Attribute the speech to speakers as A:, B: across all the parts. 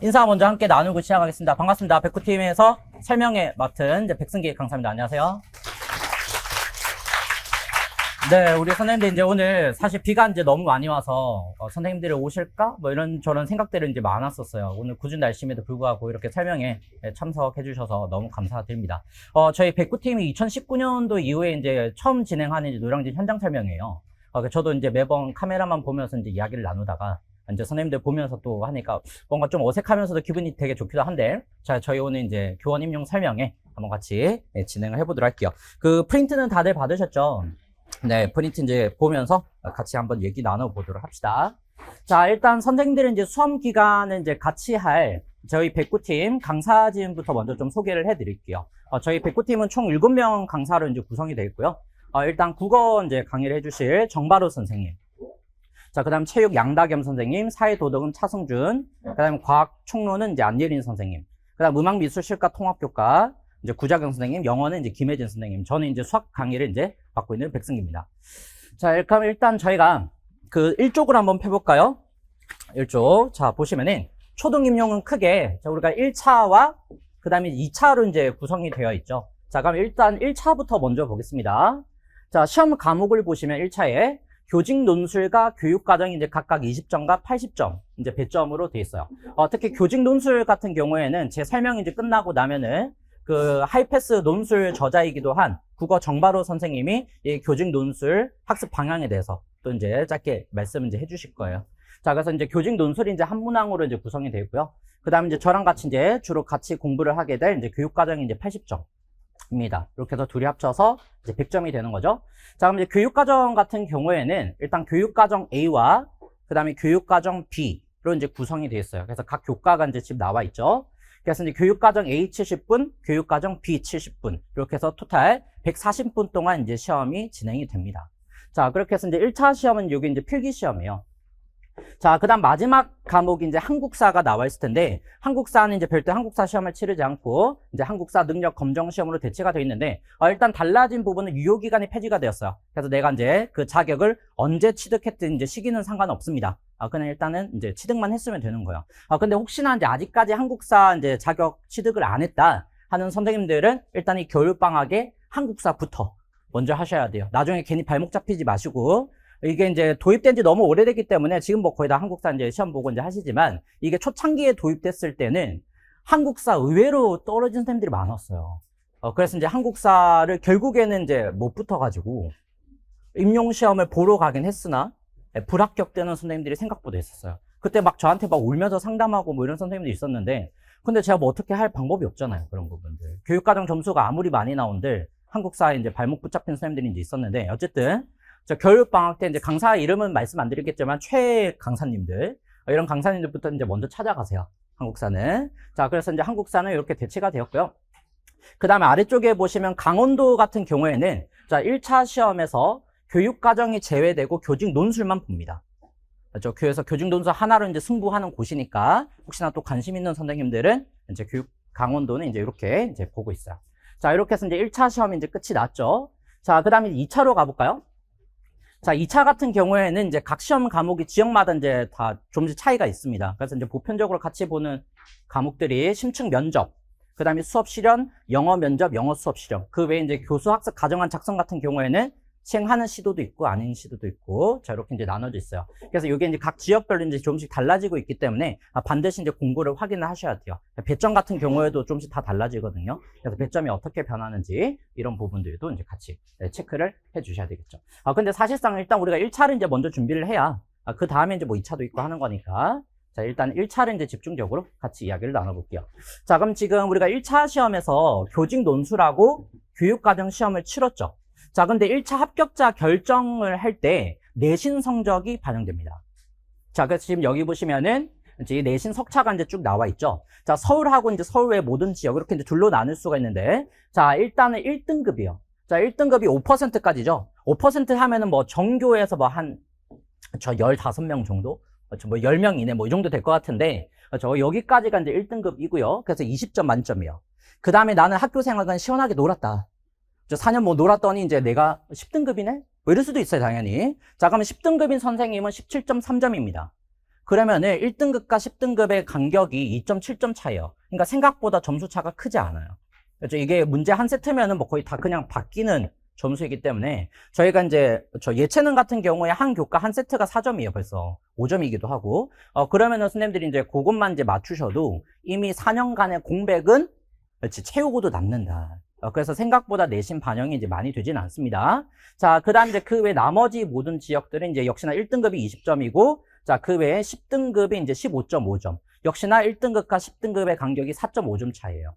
A: 인사 먼저 함께 나누고 시작하겠습니다. 반갑습니다. 백구팀에서 설명회 맡은 이제 백승기 강사입니다. 안녕하세요. 네, 우리 선생님들 이제 오늘 사실 비가 이제 너무 많이 와서 선생님들이 오실까? 뭐 이런 저런 생각들이 이제 많았었어요. 오늘 궂은 날씨임에도 불구하고 이렇게 설명에 참석해 주셔서 너무 감사드립니다. 저희 백구팀이 2019년도 이후에 이제 처음 진행하는 이제 노량진 현장 설명이에요. 저도 이제 매번 카메라만 보면서 이제 이야기를 나누다가 이제 선생님들 보면서 또 하니까 뭔가 좀 어색하면서도 기분이 되게 좋기도 한데, 자, 저희 오늘 이제 교원 임용 설명회 한번 같이 진행을 해보도록 할게요. 그 프린트는 다들 받으셨죠? 네, 프린트 이제 보면서 같이 한번 얘기 나눠보도록 합시다. 자, 일단 선생님들은 이제 수험 기간은 이제 같이 할 저희 백구팀 강사진부터 먼저 좀 소개를 해드릴게요. 저희 백구팀은 총 7명 강사로 이제 구성이 되어 있고요. 일단 국어 이제 강의를 해주실 정바로 선생님. 자, 그 다음 체육 양다겸 선생님, 사회도덕은 차승준, 그 다음 과학 총론은 이제 안예린 선생님, 그 다음 음악미술실과 통합교과, 이제 구자경 선생님, 영어는 이제 김혜진 선생님, 저는 이제 수학 강의를 이제 맡고 있는 백승기입니다. 자, 그럼 일단 저희가 그 1쪽을 한번 펴볼까요? 1쪽. 자, 보시면은 초등 임용은 크게, 자, 우리가 1차와 그 다음에 2차로 이제 구성이 되어 있죠. 자, 그럼 일단 1차부터 먼저 보겠습니다. 자, 시험 과목을 보시면 1차에 교직 논술과 교육과정이 이제 각각 20점과 80점 이제 배점으로 되어 있어요. 특히 교직 논술 같은 경우에는 제 설명이 이제 끝나고 나면은 그 하이패스 논술 저자이기도 한 국어 정바로 선생님이 이 교직 논술 학습 방향에 대해서 또 이제 짧게 말씀 이제 해주실 거예요. 자, 그래서 이제 교직 논술이 이제 한 문항으로 이제 구성이 되어 있고요. 그 다음에 이제 저랑 같이 이제 주로 같이 공부를 하게 될 이제 교육과정이 이제 80점. 입니다. 이렇게 해서 둘이 합쳐서 이제 100점이 되는 거죠. 자, 그럼 이제 교육과정 같은 경우에는 일단 교육과정 A와 그 다음에 교육과정 B로 이제 구성이 되어 있어요. 그래서 각 교과가 이제 지금 나와 있죠. 그래서 이제 교육과정 A 70분, 교육과정 B 70분 이렇게 해서 토탈 140분 동안 이제 시험이 진행이 됩니다. 자, 그렇게 해서 이제 1차 시험은 여기 이제 필기 시험이에요. 자, 그 다음 마지막 과목이 이제 한국사가 나와 있을 텐데, 한국사는 이제 별도 한국사 시험을 치르지 않고, 이제 한국사 능력 검정 시험으로 대체가 되어 있는데, 일단 달라진 부분은 유효기간이 폐지가 되었어요. 그래서 내가 이제 그 자격을 언제 취득했든 이제 시기는 상관없습니다. 그냥 일단은 이제 취득만 했으면 되는 거예요. 근데 혹시나 이제 아직까지 한국사 이제 자격 취득을 안 했다 하는 선생님들은 일단 이 겨울방학에 한국사부터 먼저 하셔야 돼요. 나중에 괜히 발목 잡히지 마시고, 이게 이제 도입된 지 너무 오래됐기 때문에 지금 뭐 거의 다 한국사 이제 시험 보고 이제 하시지만 이게 초창기에 도입됐을 때는 한국사 의외로 떨어진 선생님들이 많았어요. 그래서 이제 한국사를 결국에는 이제 못 붙어가지고 임용시험을 보러 가긴 했으나 불합격되는 선생님들이 생각보다 있었어요. 그때 막 저한테 막 울면서 상담하고 뭐 이런 선생님들이 있었는데 근데 제가 뭐 어떻게 할 방법이 없잖아요. 그런 부분들. 교육과정 점수가 아무리 많이 나온들 한국사에 이제 발목 붙잡힌 선생님들이 이제 있었는데 어쨌든 겨울방학 때 이제 강사 이름은 말씀 안 드리겠지만 최 강사님들 이런 강사님들부터 이제 먼저 찾아가세요. 한국사는. 자, 그래서 이제 한국사는 이렇게 대체가 되었고요. 그 다음에 아래쪽에 보시면 강원도 같은 경우에는 자, 1차 시험에서 교육과정이 제외되고 교직 논술만 봅니다. 그렇죠? 그래서 교직 논술 하나로 이제 승부하는 곳이니까 혹시나 또 관심 있는 선생님들은 이제 강원도는 이제 이렇게 이제 보고 있어요. 자, 이렇게 해서 이제 1차 시험이 이제 끝이 났죠. 자, 그 다음에 2차로 가볼까요? 자, 2차 같은 경우에는 이제 각 시험 과목이 지역마다 이제 다 조금씩 차이가 있습니다. 그래서 이제 보편적으로 같이 보는 과목들이 심층 면접, 그 다음에 수업 실현, 영어 면접, 영어 수업 실현. 그 외에 이제 교수 학습 가정안 작성 같은 경우에는 시행하는 시도도 있고 아닌 시도도 있고 자, 이렇게 이제 나눠져 있어요. 그래서 이게 이제 각 지역별로 이제 조금씩 달라지고 있기 때문에 반드시 이제 공고를 확인을 하셔야 돼요. 배점 같은 경우에도 조금씩 다 달라지거든요. 그래서 배점이 어떻게 변하는지 이런 부분들도 이제 같이 체크를 해 주셔야 되겠죠. 근데 사실상 일단 우리가 1차를 이제 먼저 준비를 해야 그 다음에 이제 뭐 2차도 있고 하는 거니까 자, 일단 1차를 이제 집중적으로 같이 이야기를 나눠볼게요. 자, 그럼 지금 우리가 1차 시험에서 교직 논술하고 교육과정 시험을 치렀죠. 자, 근데 1차 합격자 결정을 할 때 내신 성적이 반영됩니다. 자, 그래서 지금 여기 보시면은 이제 내신 석차가 이제 쭉 나와 있죠. 자, 서울하고 이제 서울 외 모든 지역 이렇게 이제 둘로 나눌 수가 있는데 자, 일단은 1등급이요. 자, 1등급이 5%까지죠. 5% 하면은 뭐 전교에서 뭐 저 15명 정도? 뭐 10명 이내 뭐 이 정도 될 것 같은데 여기까지가 이제 1등급이고요. 그래서 20점 만점이요. 그 다음에 나는 학교 생활은 시원하게 놀았다. 4년 뭐 놀았더니 이제 내가 10등급이네? 뭐 이럴 수도 있어요, 당연히. 자, 그러면 10등급인 선생님은 17.3점입니다. 그러면은 1등급과 10등급의 간격이 2.7점 차이에요. 그러니까 생각보다 점수 차가 크지 않아요. 그렇죠? 이게 문제 한 세트면은 뭐 거의 다 그냥 바뀌는 점수이기 때문에 저희가 이제 저 예체능 같은 경우에 한 교과 한 세트가 4점이에요. 벌써 5점이기도 하고 그러면은 선생님들이 이제 그것만 이제 맞추셔도 이미 4년간의 공백은 그렇지 채우고도 남는다. 그래서 생각보다 내신 반영이 이제 많이 되지는 않습니다. 자, 그 다음 이제 그 외 나머지 모든 지역들은 이제 역시나 1등급이 20점이고, 자, 그 외에 10등급이 이제 15.5점. 역시나 1등급과 10등급의 간격이 4.5점 차이에요.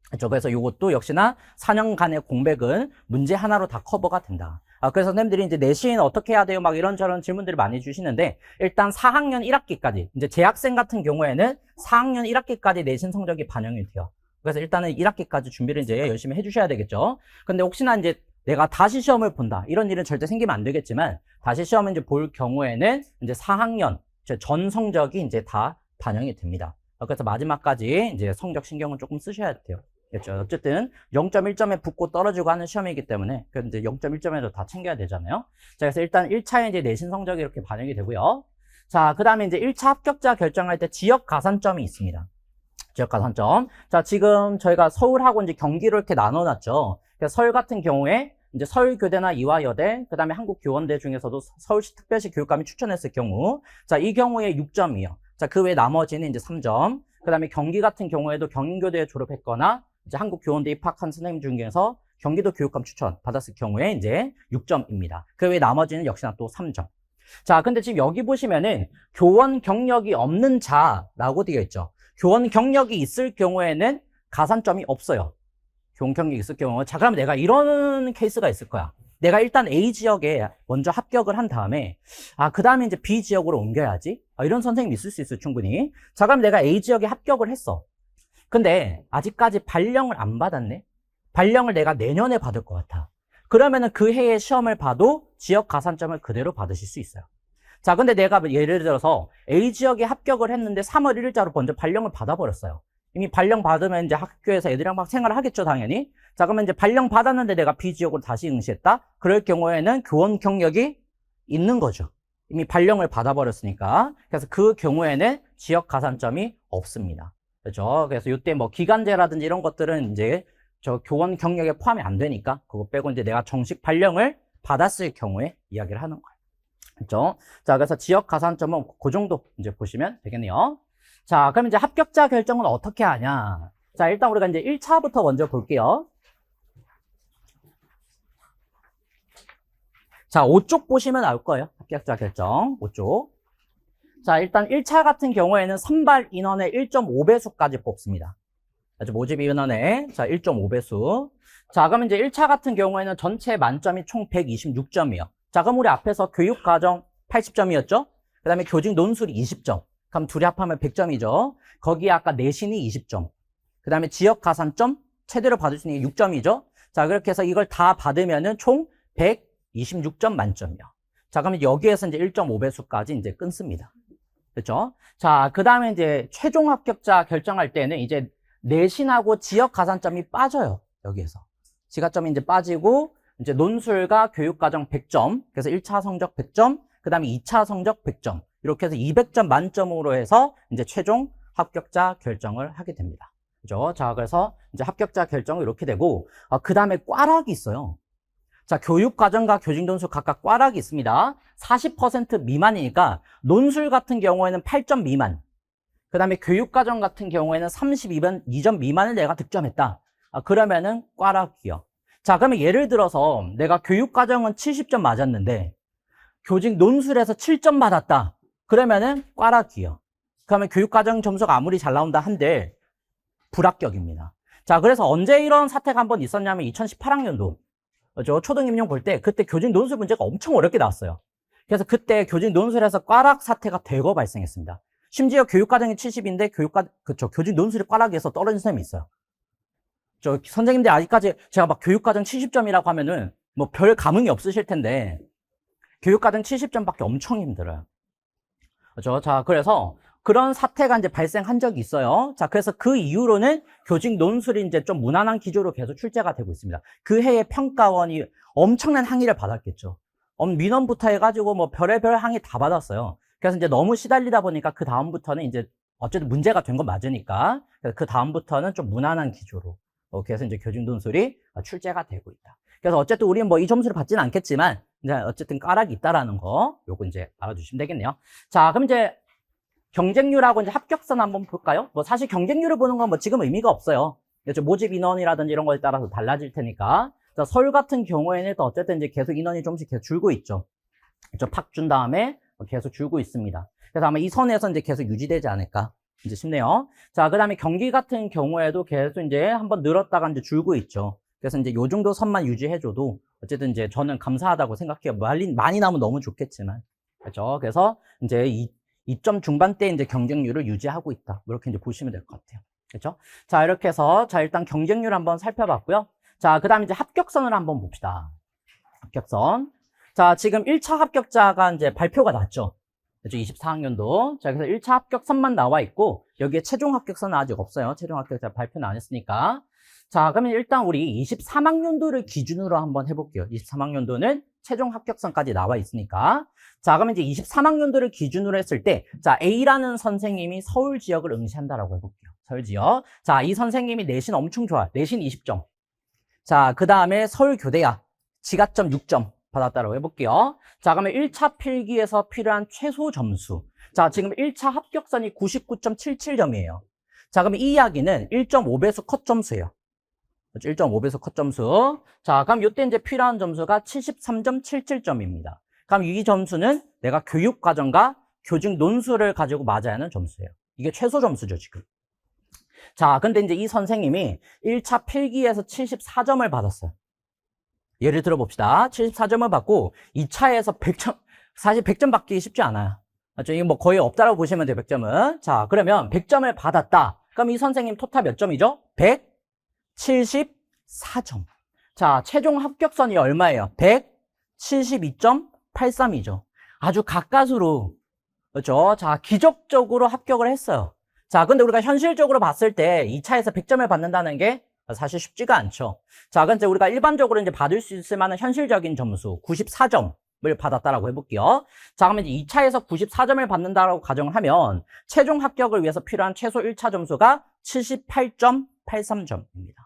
A: 그렇죠. 그래서 이것도 역시나 4년간의 공백은 문제 하나로 다 커버가 된다. 그래서 선생님들이 이제 내신 어떻게 해야 돼요? 막 이런저런 질문들을 많이 주시는데, 일단 4학년 1학기까지, 이제 재학생 같은 경우에는 4학년 1학기까지 내신 성적이 반영이 돼요. 그래서 일단은 1학기까지 준비를 이제 열심히 해주셔야 되겠죠. 근데 혹시나 이제 내가 다시 시험을 본다. 이런 일은 절대 생기면 안 되겠지만, 다시 시험을 이제 볼 경우에는 이제 4학년 전 성적이 이제 다 반영이 됩니다. 그래서 마지막까지 이제 성적 신경을 조금 쓰셔야 돼요. 그렇죠. 어쨌든 0.1점에 붙고 떨어지고 하는 시험이기 때문에, 그 이제 0.1점에도 다 챙겨야 되잖아요. 자, 그래서 일단 1차에 이제 내신 성적이 이렇게 반영이 되고요. 자, 그 다음에 이제 1차 합격자 결정할 때 지역 가산점이 있습니다. 지역 가산점. 자, 지금 저희가 서울하고 이제 경기로 이렇게 나눠놨죠. 그래서 서울 같은 경우에 이제 서울교대나 이화여대, 그 다음에 한국교원대 중에서도 서울시 특별시 교육감이 추천했을 경우, 자, 이 경우에 6점이요. 자, 그 외 나머지는 이제 3점. 그 다음에 경기 같은 경우에도 경인교대에 졸업했거나, 이제 한국교원대 입학한 선생님 중에서 경기도 교육감 추천 받았을 경우에 이제 6점입니다. 그 외 나머지는 역시나 또 3점. 자, 근데 지금 여기 보시면은 교원 경력이 없는 자라고 되어 있죠. 교원 경력이 있을 경우에는 가산점이 없어요. 교원 경력이 있을 경우. 자, 그러면 내가 이런 케이스가 있을 거야. 내가 일단 A 지역에 먼저 합격을 한 다음에, 그 다음에 이제 B 지역으로 옮겨야지. 이런 선생님이 있을 수 있어요, 충분히. 자, 그럼 내가 A 지역에 합격을 했어. 근데 아직까지 발령을 안 받았네? 발령을 내가 내년에 받을 것 같아. 그러면은 그 해의 시험을 봐도 지역 가산점을 그대로 받으실 수 있어요. 자, 근데 내가 예를 들어서 A 지역에 합격을 했는데 3월 1일자로 먼저 발령을 받아버렸어요. 이미 발령 받으면 이제 학교에서 애들이랑 막 생활을 하겠죠, 당연히. 자, 그러면 이제 발령 받았는데 내가 B 지역으로 다시 응시했다? 그럴 경우에는 교원 경력이 있는 거죠. 이미 발령을 받아버렸으니까. 그래서 그 경우에는 지역 가산점이 없습니다. 그렇죠? 그래서 이때 뭐 기간제라든지 이런 것들은 이제 저 교원 경력에 포함이 안 되니까 그거 빼고 이제 내가 정식 발령을 받았을 경우에 이야기를 하는 거예요. 그렇죠? 자, 그래서 지역 가산점은 그 정도 이제 보시면 되겠네요. 자, 그럼 이제 합격자 결정은 어떻게 하냐? 자, 일단 우리가 이제 1차부터 먼저 볼게요. 자, 5쪽 보시면 나올 거예요. 합격자 결정 5쪽. 자, 일단 1차 같은 경우에는 선발 인원의 1.5배수까지 뽑습니다. 모집 인원의 자 1.5배수. 자, 그러면 이제 1차 같은 경우에는 전체 만점이 총 126점이요. 자, 그럼 우리 앞에서 교육과정 80점이었죠? 그 다음에 교직 논술이 20점. 그럼 둘이 합하면 100점이죠. 거기에 아까 내신이 20점. 그 다음에 지역 가산점 최대로 받을 수 있는 게 6점이죠. 자, 그렇게 해서 이걸 다 받으면은 총 126점 만점이요. 자, 그러면 여기에서 이제 1.5배수까지 이제 끊습니다. 그렇죠? 자, 그 다음에 이제 최종 합격자 결정할 때는 이제 내신하고 지역 가산점이 빠져요. 여기에서. 지가점이 이제 빠지고, 이제 논술과 교육과정 100점. 그래서 1차 성적 100점. 그 다음에 2차 성적 100점. 이렇게 해서 200점 만점으로 해서 이제 최종 합격자 결정을 하게 됩니다. 그죠? 자, 그래서 이제 합격자 결정은 이렇게 되고, 그 다음에 꽈락이 있어요. 자, 교육과정과 교직논술 각각 꽈락이 있습니다. 40% 미만이니까 논술 같은 경우에는 8점 미만. 그 다음에 교육과정 같은 경우에는 32점 미만을 내가 득점했다. 그러면은 꽈락이요. 자, 그러면 예를 들어서 내가 교육과정은 70점 맞았는데 교직논술에서 7점 받았다. 그러면은 꽈락이요. 그러면 교육과정 점수가 아무리 잘 나온다 한들 불합격입니다. 자, 그래서 언제 이런 사태가 한번 있었냐면 2018학년도 저 초등 임용 볼 때 그때 교직 논술 문제가 엄청 어렵게 나왔어요. 그래서 그때 교직 논술에서 꽈락 사태가 대거 발생했습니다. 심지어 교육과정이 70인데 교직 논술이 꽈락에서 떨어진 사람이 있어요. 저 선생님들 아직까지 제가 막 교육과정 70점이라고 하면은 뭐 별 감흥이 없으실 텐데 교육과정 70점밖에 엄청 힘들어요. 그렇죠? 자, 그래서 그런 사태가 이제 발생한 적이 있어요. 자, 그래서 그 이후로는 교직 논술이 이제 좀 무난한 기조로 계속 출제가 되고 있습니다. 그 해에 평가원이 엄청난 항의를 받았겠죠. 민원부터 해가지고 뭐 별의별 항의 다 받았어요. 그래서 이제 너무 시달리다 보니까 그 다음부터는 이제 어쨌든 문제가 된 건 맞으니까 그 다음부터는 좀 무난한 기조로 그래서 이제 교직논술이 출제가 되고 있다. 그래서 어쨌든 우리는 뭐 이 점수를 받지는 않겠지만 이제 어쨌든 까락이 있다라는 거 요거 이제 알아두시면 되겠네요. 자, 그럼 이제 경쟁률하고 이제 합격선 한번 볼까요? 뭐 사실 경쟁률을 보는 건 뭐 지금 의미가 없어요. 모집 인원이라든지 이런 거에 따라서 달라질 테니까. 자, 서울 같은 경우에는 또 어쨌든 이제 계속 인원이 조금씩 계속 줄고 있죠. 팍 준 다음에 계속 줄고 있습니다. 그래서 아마 이 선에서 이제 계속 유지되지 않을까 이제 싶네요. 자, 그 다음에 경기 같은 경우에도 계속 이제 한번 늘었다가 이제 줄고 있죠. 그래서 이제 요 정도 선만 유지해줘도 어쨌든 이제 저는 감사하다고 생각해요. 많이 나오면 너무 좋겠지만. 그렇죠. 그래서 이제 2점 중반대 이제 경쟁률을 유지하고 있다. 이렇게 이제 보시면 될 것 같아요. 그렇죠? 자, 이렇게 해서 자, 일단 경쟁률 한번 살펴봤고요. 자, 그 다음에 이제 합격선을 한번 봅시다. 합격선. 자, 지금 1차 합격자가 이제 발표가 났죠. 그렇죠? 24학년도. 자, 그래서 1차 합격선만 나와 있고, 여기에 최종 합격선은 아직 없어요. 최종 합격자 발표는 안 했으니까. 자, 그러면 일단 우리 23학년도를 기준으로 한번 해볼게요. 23학년도는 최종 합격선까지 나와 있으니까. 자, 그러면 이제 23학년도를 기준으로 했을 때, 자, A라는 선생님이 서울 지역을 응시한다라고 해볼게요. 서울 지역. 자, 이 선생님이 내신 엄청 좋아. 내신 20점. 자, 그 다음에 서울교대야. 지가점 6점 받았다라고 해볼게요. 자, 그러면 1차 필기에서 필요한 최소 점수. 자, 지금 1차 합격선이 99.77점이에요. 자, 그러면 이 이야기는 1.5배수 컷 점수예요. 1.5배수 컷 점수. 자, 그럼 이때 이제 필요한 점수가 73.77점입니다. 그럼 이 점수는 내가 교육과정과 교직 논술을 가지고 맞아야 하는 점수예요. 이게 최소 점수죠, 지금. 자, 근데 이제 이 선생님이 1차 필기에서 74점을 받았어요. 예를 들어 봅시다. 74점을 받고 2차에서 100점, 사실 100점 받기 쉽지 않아요. 맞죠? 이게 뭐 거의 없다라고 보시면 돼요, 100점은. 자, 그러면 100점을 받았다. 그럼 이 선생님 토탈 몇 점이죠? 174점. 자, 최종 합격선이 얼마예요? 172.83이죠. 아주 가까스로, 그렇죠? 자, 기적적으로 합격을 했어요. 자, 근데 우리가 현실적으로 봤을 때 2차에서 100점을 받는다는 게 사실 쉽지가 않죠. 자, 근데 우리가 일반적으로 이제 받을 수 있을 만한 현실적인 점수 94점을 받았다라고 해볼게요. 자, 그러면 이제 2차에서 94점을 받는다라고 가정을 하면 최종 합격을 위해서 필요한 최소 1차 점수가 78.83점입니다.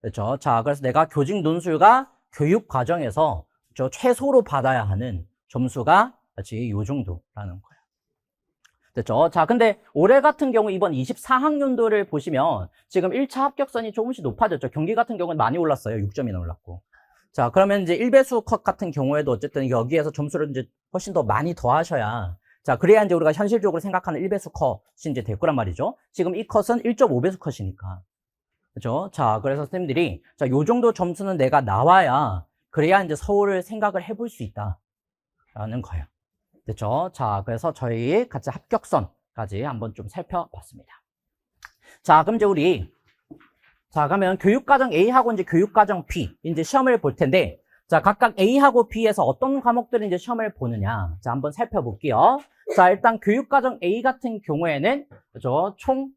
A: 그렇죠? 자, 그래서 내가 교직 논술과 교육 과정에서 최소로 받아야 하는 점수가 이 정도라는 거예요. 됐죠? 자, 근데 올해 같은 경우 이번 24학년도를 보시면 지금 1차 합격선이 조금씩 높아졌죠. 경기 같은 경우는 많이 올랐어요. 6점이나 올랐고. 자, 그러면 이제 1배수 컷 같은 경우에도 어쨌든 여기에서 점수를 이제 훨씬 더 많이 더하셔야, 자, 그래야 이제 우리가 현실적으로 생각하는 1배수 컷이 이제 될 거란 말이죠. 지금 이 컷은 1.5배수 컷이니까. 그죠? 자, 그래서 선생님들이, 자, 요 정도 점수는 내가 나와야, 그래야 이제 서울을 생각을 해볼 수 있다. 라는 거예요. 됐죠? 자, 그래서 저희 같이 합격선까지 한번 좀 살펴봤습니다. 자, 그럼 이제 자, 그러면 교육과정 A하고 이제 교육과정 B, 이제 시험을 볼 텐데, 자, 각각 A하고 B에서 어떤 과목들을 이제 시험을 보느냐. 자, 한번 살펴볼게요. 자, 일단 교육과정 A 같은 경우에는, 그죠? 총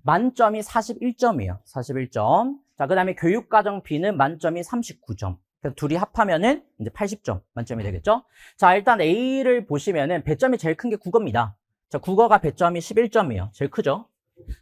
A: 만점이 41점이에요. 41점. 자, 그 다음에 교육과정 B는 만점이 39점. 그래서 둘이 합하면은 이제 80점 만점이 되겠죠? 자, 일단 A를 보시면은 배점이 제일 큰 게 국어입니다. 자, 국어가 배점이 11점이에요. 제일 크죠?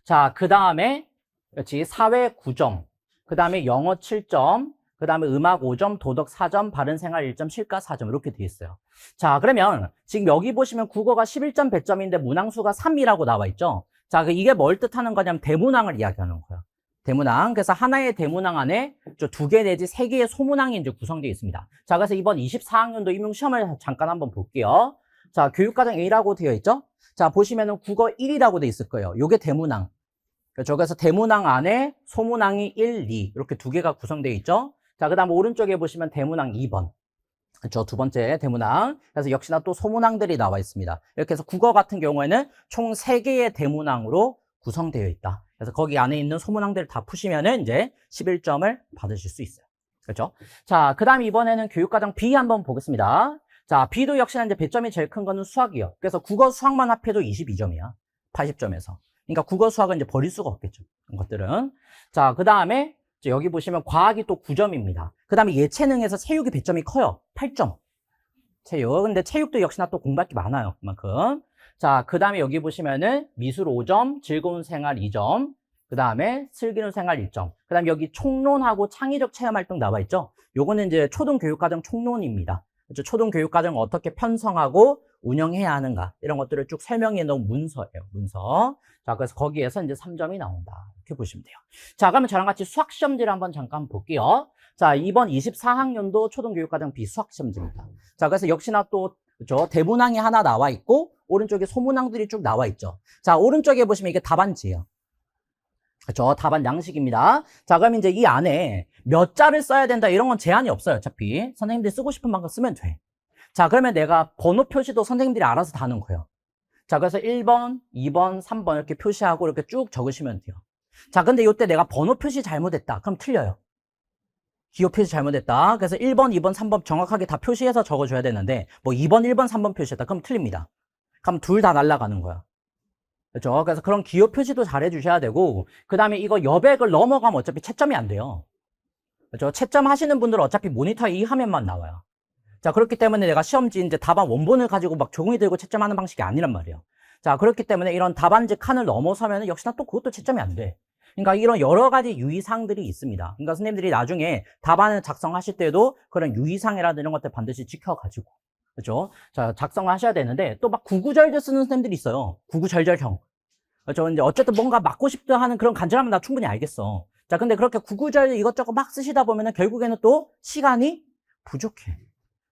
A: 자, 그 다음에, 그렇지, 사회 9점. 그 다음에 영어 7점. 그 다음에 음악 5점, 도덕 4점, 바른생활 1점, 실가 4점. 이렇게 돼 있어요. 자, 그러면 지금 여기 보시면 국어가 11점 배점인데 문항수가 3이라고 나와 있죠? 자, 이게 뭘 뜻하는 거냐면 대문항을 이야기하는 거예요. 대문항. 그래서 하나의 대문항 안에 2개 내지 3개의 소문항이 이제 구성되어 있습니다. 자, 그래서 이번 24학년도 임용시험을 잠깐 한번 볼게요. 자, 교육과정 A라고 되어 있죠? 자, 보시면은 국어 1이라고 되어 있을 거예요. 요게 대문항. 그렇죠? 그래서 대문항 안에 소문항이 1, 2 이렇게 2개가 구성되어 있죠? 자, 그 다음 오른쪽에 보시면 대문항 2번. 그렇죠? 두 번째 대문항. 그래서 역시나 또 소문항들이 나와 있습니다. 이렇게 해서 국어 같은 경우에는 총 3개의 대문항으로 구성되어 있다. 그래서 거기 안에 있는 소문항들을 다 푸시면은 이제 11점을 받으실 수 있어요. 그렇죠? 자, 그 다음 이번에는 교육과정 B 한번 보겠습니다. 자, B도 역시나 이제 배점이 제일 큰 거는 수학이요. 그래서 국어 수학만 합해도 22점이야. 80점에서. 그러니까 국어 수학은 이제 버릴 수가 없겠죠. 이런 것들은. 자, 그 다음에 여기 보시면 과학이 또 9점입니다. 그 다음에 예체능에서 체육이 배점이 커요. 8점. 체육. 근데 체육도 역시나 또 공부할 게 많아요. 그만큼. 자, 그 다음에 여기 보시면은 미술 5점, 즐거운 생활 2점, 그 다음에 슬기로운 생활 1점. 그 다음에 여기 총론하고 창의적 체험활동 나와 있죠. 요거는 이제 초등교육과정 총론입니다. 그렇죠? 초등교육과정을 어떻게 편성하고 운영해야 하는가. 이런 것들을 쭉 설명해 놓은 문서예요. 문서. 자, 그래서 거기에서 이제 3점이 나온다. 이렇게 보시면 돼요. 자, 그러면 저랑 같이 수학시험지를 한번 잠깐 볼게요. 자, 이번 24학년도 초등교육과정 비수학시험지입니다. 자, 그래서 역시나 또, 그렇죠? 대문항이 하나 나와 있고, 오른쪽에 소문항들이 쭉 나와 있죠. 자, 오른쪽에 보시면 이게 답안지예요. 그렇죠? 답안 양식입니다. 자, 그럼 이제 이 안에 몇 자를 써야 된다 이런 건 제한이 없어요. 어차피 선생님들이 쓰고 싶은 만큼 쓰면 돼. 자, 그러면 내가 번호 표시도 선생님들이 알아서 다 하는 거예요. 자, 그래서 1번, 2번, 3번 이렇게 표시하고 이렇게 쭉 적으시면 돼요. 자, 근데 이때 내가 번호 표시 잘못했다. 그럼 틀려요. 기호 표시 잘못했다. 그래서 1번, 2번, 3번 정확하게 다 표시해서 적어줘야 되는데 뭐 2번, 1번, 3번 표시했다. 그럼 틀립니다. 그럼 둘 다 날아가는 거야. 그렇죠? 그래서 그런 기호 표시도 잘 해주셔야 되고, 그 다음에 이거 여백을 넘어가면 어차피 채점이 안 돼요. 그렇죠? 채점 하시는 분들은 어차피 모니터에 이 화면만 나와요. 자, 그렇기 때문에 내가 시험지 이제 답안 원본을 가지고 막 종이 들고 채점하는 방식이 아니란 말이에요. 자, 그렇기 때문에 이런 답안지 칸을 넘어서면 역시나 또 그것도 채점이 안 돼. 그러니까 이런 여러 가지 유의사항들이 있습니다. 그러니까 선생님들이 나중에 답안을 작성하실 때도 그런 유의사항이라든지 이런 것들 반드시 지켜가지고. 그렇죠? 자, 작성을 하셔야 되는데 또 막 구구절절 쓰는 선생님들이 있어요. 구구절절형. 그렇죠? 이제 어쨌든 뭔가 맞고 싶다 하는 그런 간절함은 나 충분히 알겠어. 자, 근데 그렇게 구구절절 이것저것 막 쓰시다 보면은 결국에는 또 시간이 부족해.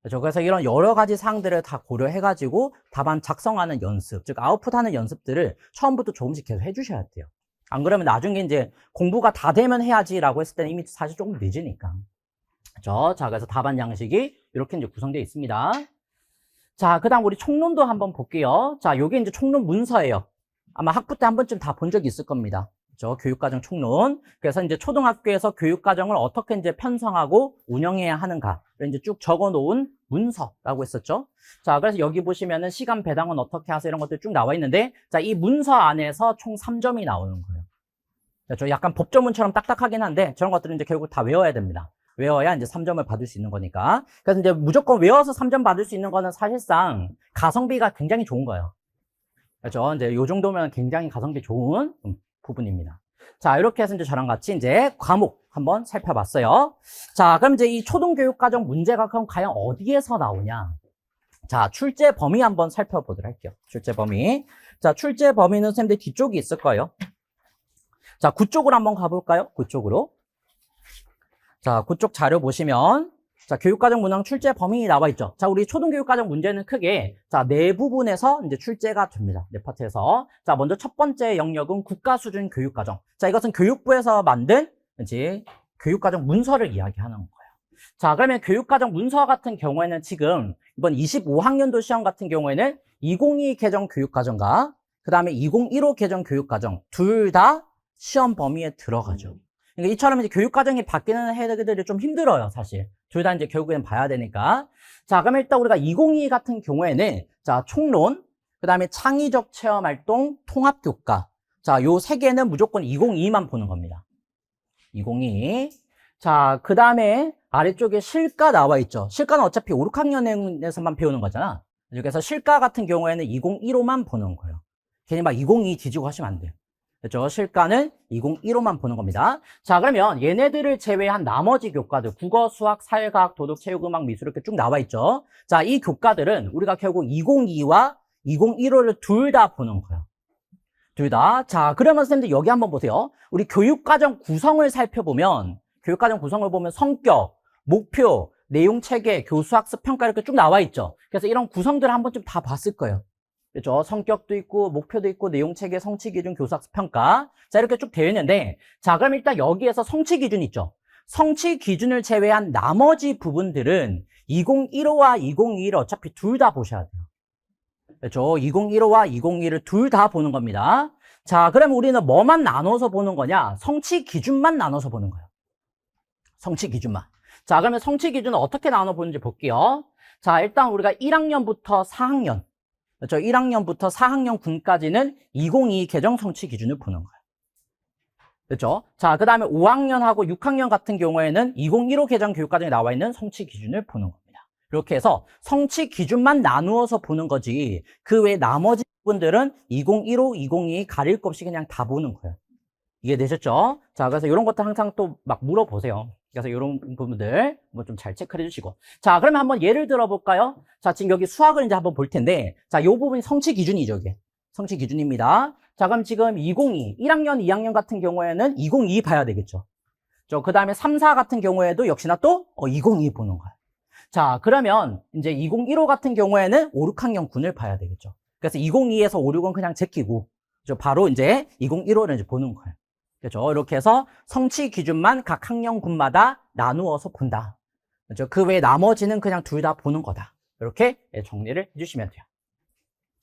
A: 그렇죠? 그래서 이런 여러 가지 사항들을 다 고려해가지고 답안 작성하는 연습, 즉 아웃풋하는 연습들을 처음부터 조금씩 계속 해주셔야 돼요. 안 그러면 나중에 이제 공부가 다 되면 해야지라고 했을 때는 이미 사실 조금 늦으니까. 그렇죠? 자, 그래서 답안 양식이 이렇게 이제 구성되어 있습니다. 자, 그 다음 우리 총론도 한번 볼게요. 자, 요게 이제 총론 문서예요. 아마 학부 때 한 번쯤 다 본 적이 있을 겁니다. 그렇죠? 교육과정 총론. 그래서 이제 초등학교에서 교육과정을 어떻게 이제 편성하고 운영해야 하는가를 이제 쭉 적어 놓은 문서라고 했었죠. 자, 그래서 여기 보시면은 시간 배당은 어떻게 하세요? 이런 것들 쭉 나와 있는데, 자, 이 문서 안에서 총 3점이 나오는 거예요. 그렇죠? 약간 법조문처럼 딱딱하긴 한데, 저런 것들은 이제 결국 다 외워야 됩니다. 외워야 이제 3점을 받을 수 있는 거니까. 그래서 이제 무조건 외워서 3점 받을 수 있는 거는 사실상 가성비가 굉장히 좋은 거예요. 그렇죠? 이제 요 정도면 굉장히 가성비 좋은 부분입니다. 자, 이렇게 해서 이제 저랑 같이 이제 과목 한번 살펴봤어요. 자, 그럼 이제 이 초등교육과정 문제가 그럼 과연 어디에서 나오냐? 자, 출제 범위 한번 살펴보도록 할게요. 출제 범위. 자, 출제 범위는 선생님들 뒤쪽이 있을 거예요. 자, 9쪽으로 한번 가볼까요? 9쪽으로. 자, 그쪽 자료 보시면, 자, 교육과정 문항 출제 범위 나와 있죠. 자, 우리 초등교육과정 문제는 크게, 자, 네 부분에서 이제 출제가 됩니다. 네 파트에서. 자, 먼저 첫 번째 영역은 국가수준 교육과정. 자, 이것은 교육부에서 만든, 이제, 교육과정 문서를 이야기하는 거예요. 자, 그러면 교육과정 문서 같은 경우에는 지금, 이번 25학년도 시험 같은 경우에는 2022 개정 교육과정과, 그 다음에 2015 개정 교육과정, 둘 다 시험 범위에 들어가죠. 그러니까 이처럼 이제 교육과정이 바뀌는 해들이 좀 힘들어요, 사실. 둘 다 이제 결국엔 봐야 되니까. 자, 그럼 일단 우리가 2022 같은 경우에는, 자, 총론, 그 다음에 창의적 체험활동, 통합교과. 자, 요 세 개는 무조건 2022만 보는 겁니다. 2022. 자, 그 다음에 아래쪽에 실가 나와 있죠. 실가는 어차피 5, 6학년에서만 배우는 거잖아. 그래서 실가 같은 경우에는 2015만 보는 거예요. 괜히 막 2022 뒤지고 하시면 안 돼요. 그렇죠? 실가는 2015만 보는 겁니다. 자, 그러면 얘네들을 제외한 나머지 교과들, 국어, 수학, 사회과학, 도덕, 체육, 음악, 미술 이렇게 쭉 나와 있죠. 자, 이 교과들은 우리가 결국 2022와 2015를 둘 다 보는 거예요. 둘 다. 자, 그러면 선생님들 여기 한번 보세요. 우리 교육과정 구성을 살펴보면, 교육과정 구성을 보면 성격, 목표, 내용 체계, 교수학습 평가 이렇게 쭉 나와 있죠. 그래서 이런 구성들을 한 번쯤 다 봤을 거예요. 그렇죠? 성격도 있고, 목표도 있고, 내용 체계, 성취 기준, 교수학습 평가. 자, 이렇게 쭉 되어 있는데, 자, 그럼 일단 여기에서 성취 기준 있죠? 성취 기준을 제외한 나머지 부분들은 2015와 2021을 어차피 둘 다 보셔야 돼요. 그렇죠? 2015와 2021을 둘 다 보는 겁니다. 자, 그러면 우리는 뭐만 나눠서 보는 거냐? 성취 기준만 나눠서 보는 거예요. 성취 기준만. 자, 그러면 성취 기준은 어떻게 나눠 보는지 볼게요. 자, 일단 우리가 1학년부터 4학년. 그렇죠? 1학년부터 4학년 군까지는 2022 개정 성취 기준을 보는 거예요. 그렇죠? 자, 그 다음에 5학년하고 6학년 같은 경우에는 2015 개정 교육과정에 나와 있는 성취 기준을 보는 겁니다. 이렇게 해서 성취 기준만 나누어서 보는 거지 그 외 나머지 부분들은 2015, 2022 가릴 것 없이 그냥 다 보는 거예요. 이해되셨죠? 자, 그래서 이런 것도 항상 또 막 물어보세요. 그래서 이런 부분들 뭐 좀 잘 체크해 주시고. 자, 그러면 한번 예를 들어 볼까요? 자, 지금 여기 수학을 이제 한번 볼 텐데, 자, 요 부분이 성취 기준이죠, 이게. 성취 기준입니다. 자, 그럼 지금 2022, 1학년, 2학년 같은 경우에는 2022 봐야 되겠죠. 그 다음에 3, 4 같은 경우에도 역시나 또 2022 보는 거야. 자, 그러면 이제 2015 같은 경우에는 5, 6학년 군을 봐야 되겠죠. 그래서 2022에서 5, 6은 그냥 제끼고, 바로 이제 2015를 이제 보는 거예요. 그렇죠? 이렇게 해서 성취 기준만 각 학년군마다 나누어서 본다. 그렇죠? 그 외에 나머지는 그냥 둘 다 보는 거다. 이렇게 정리를 해주시면 돼요.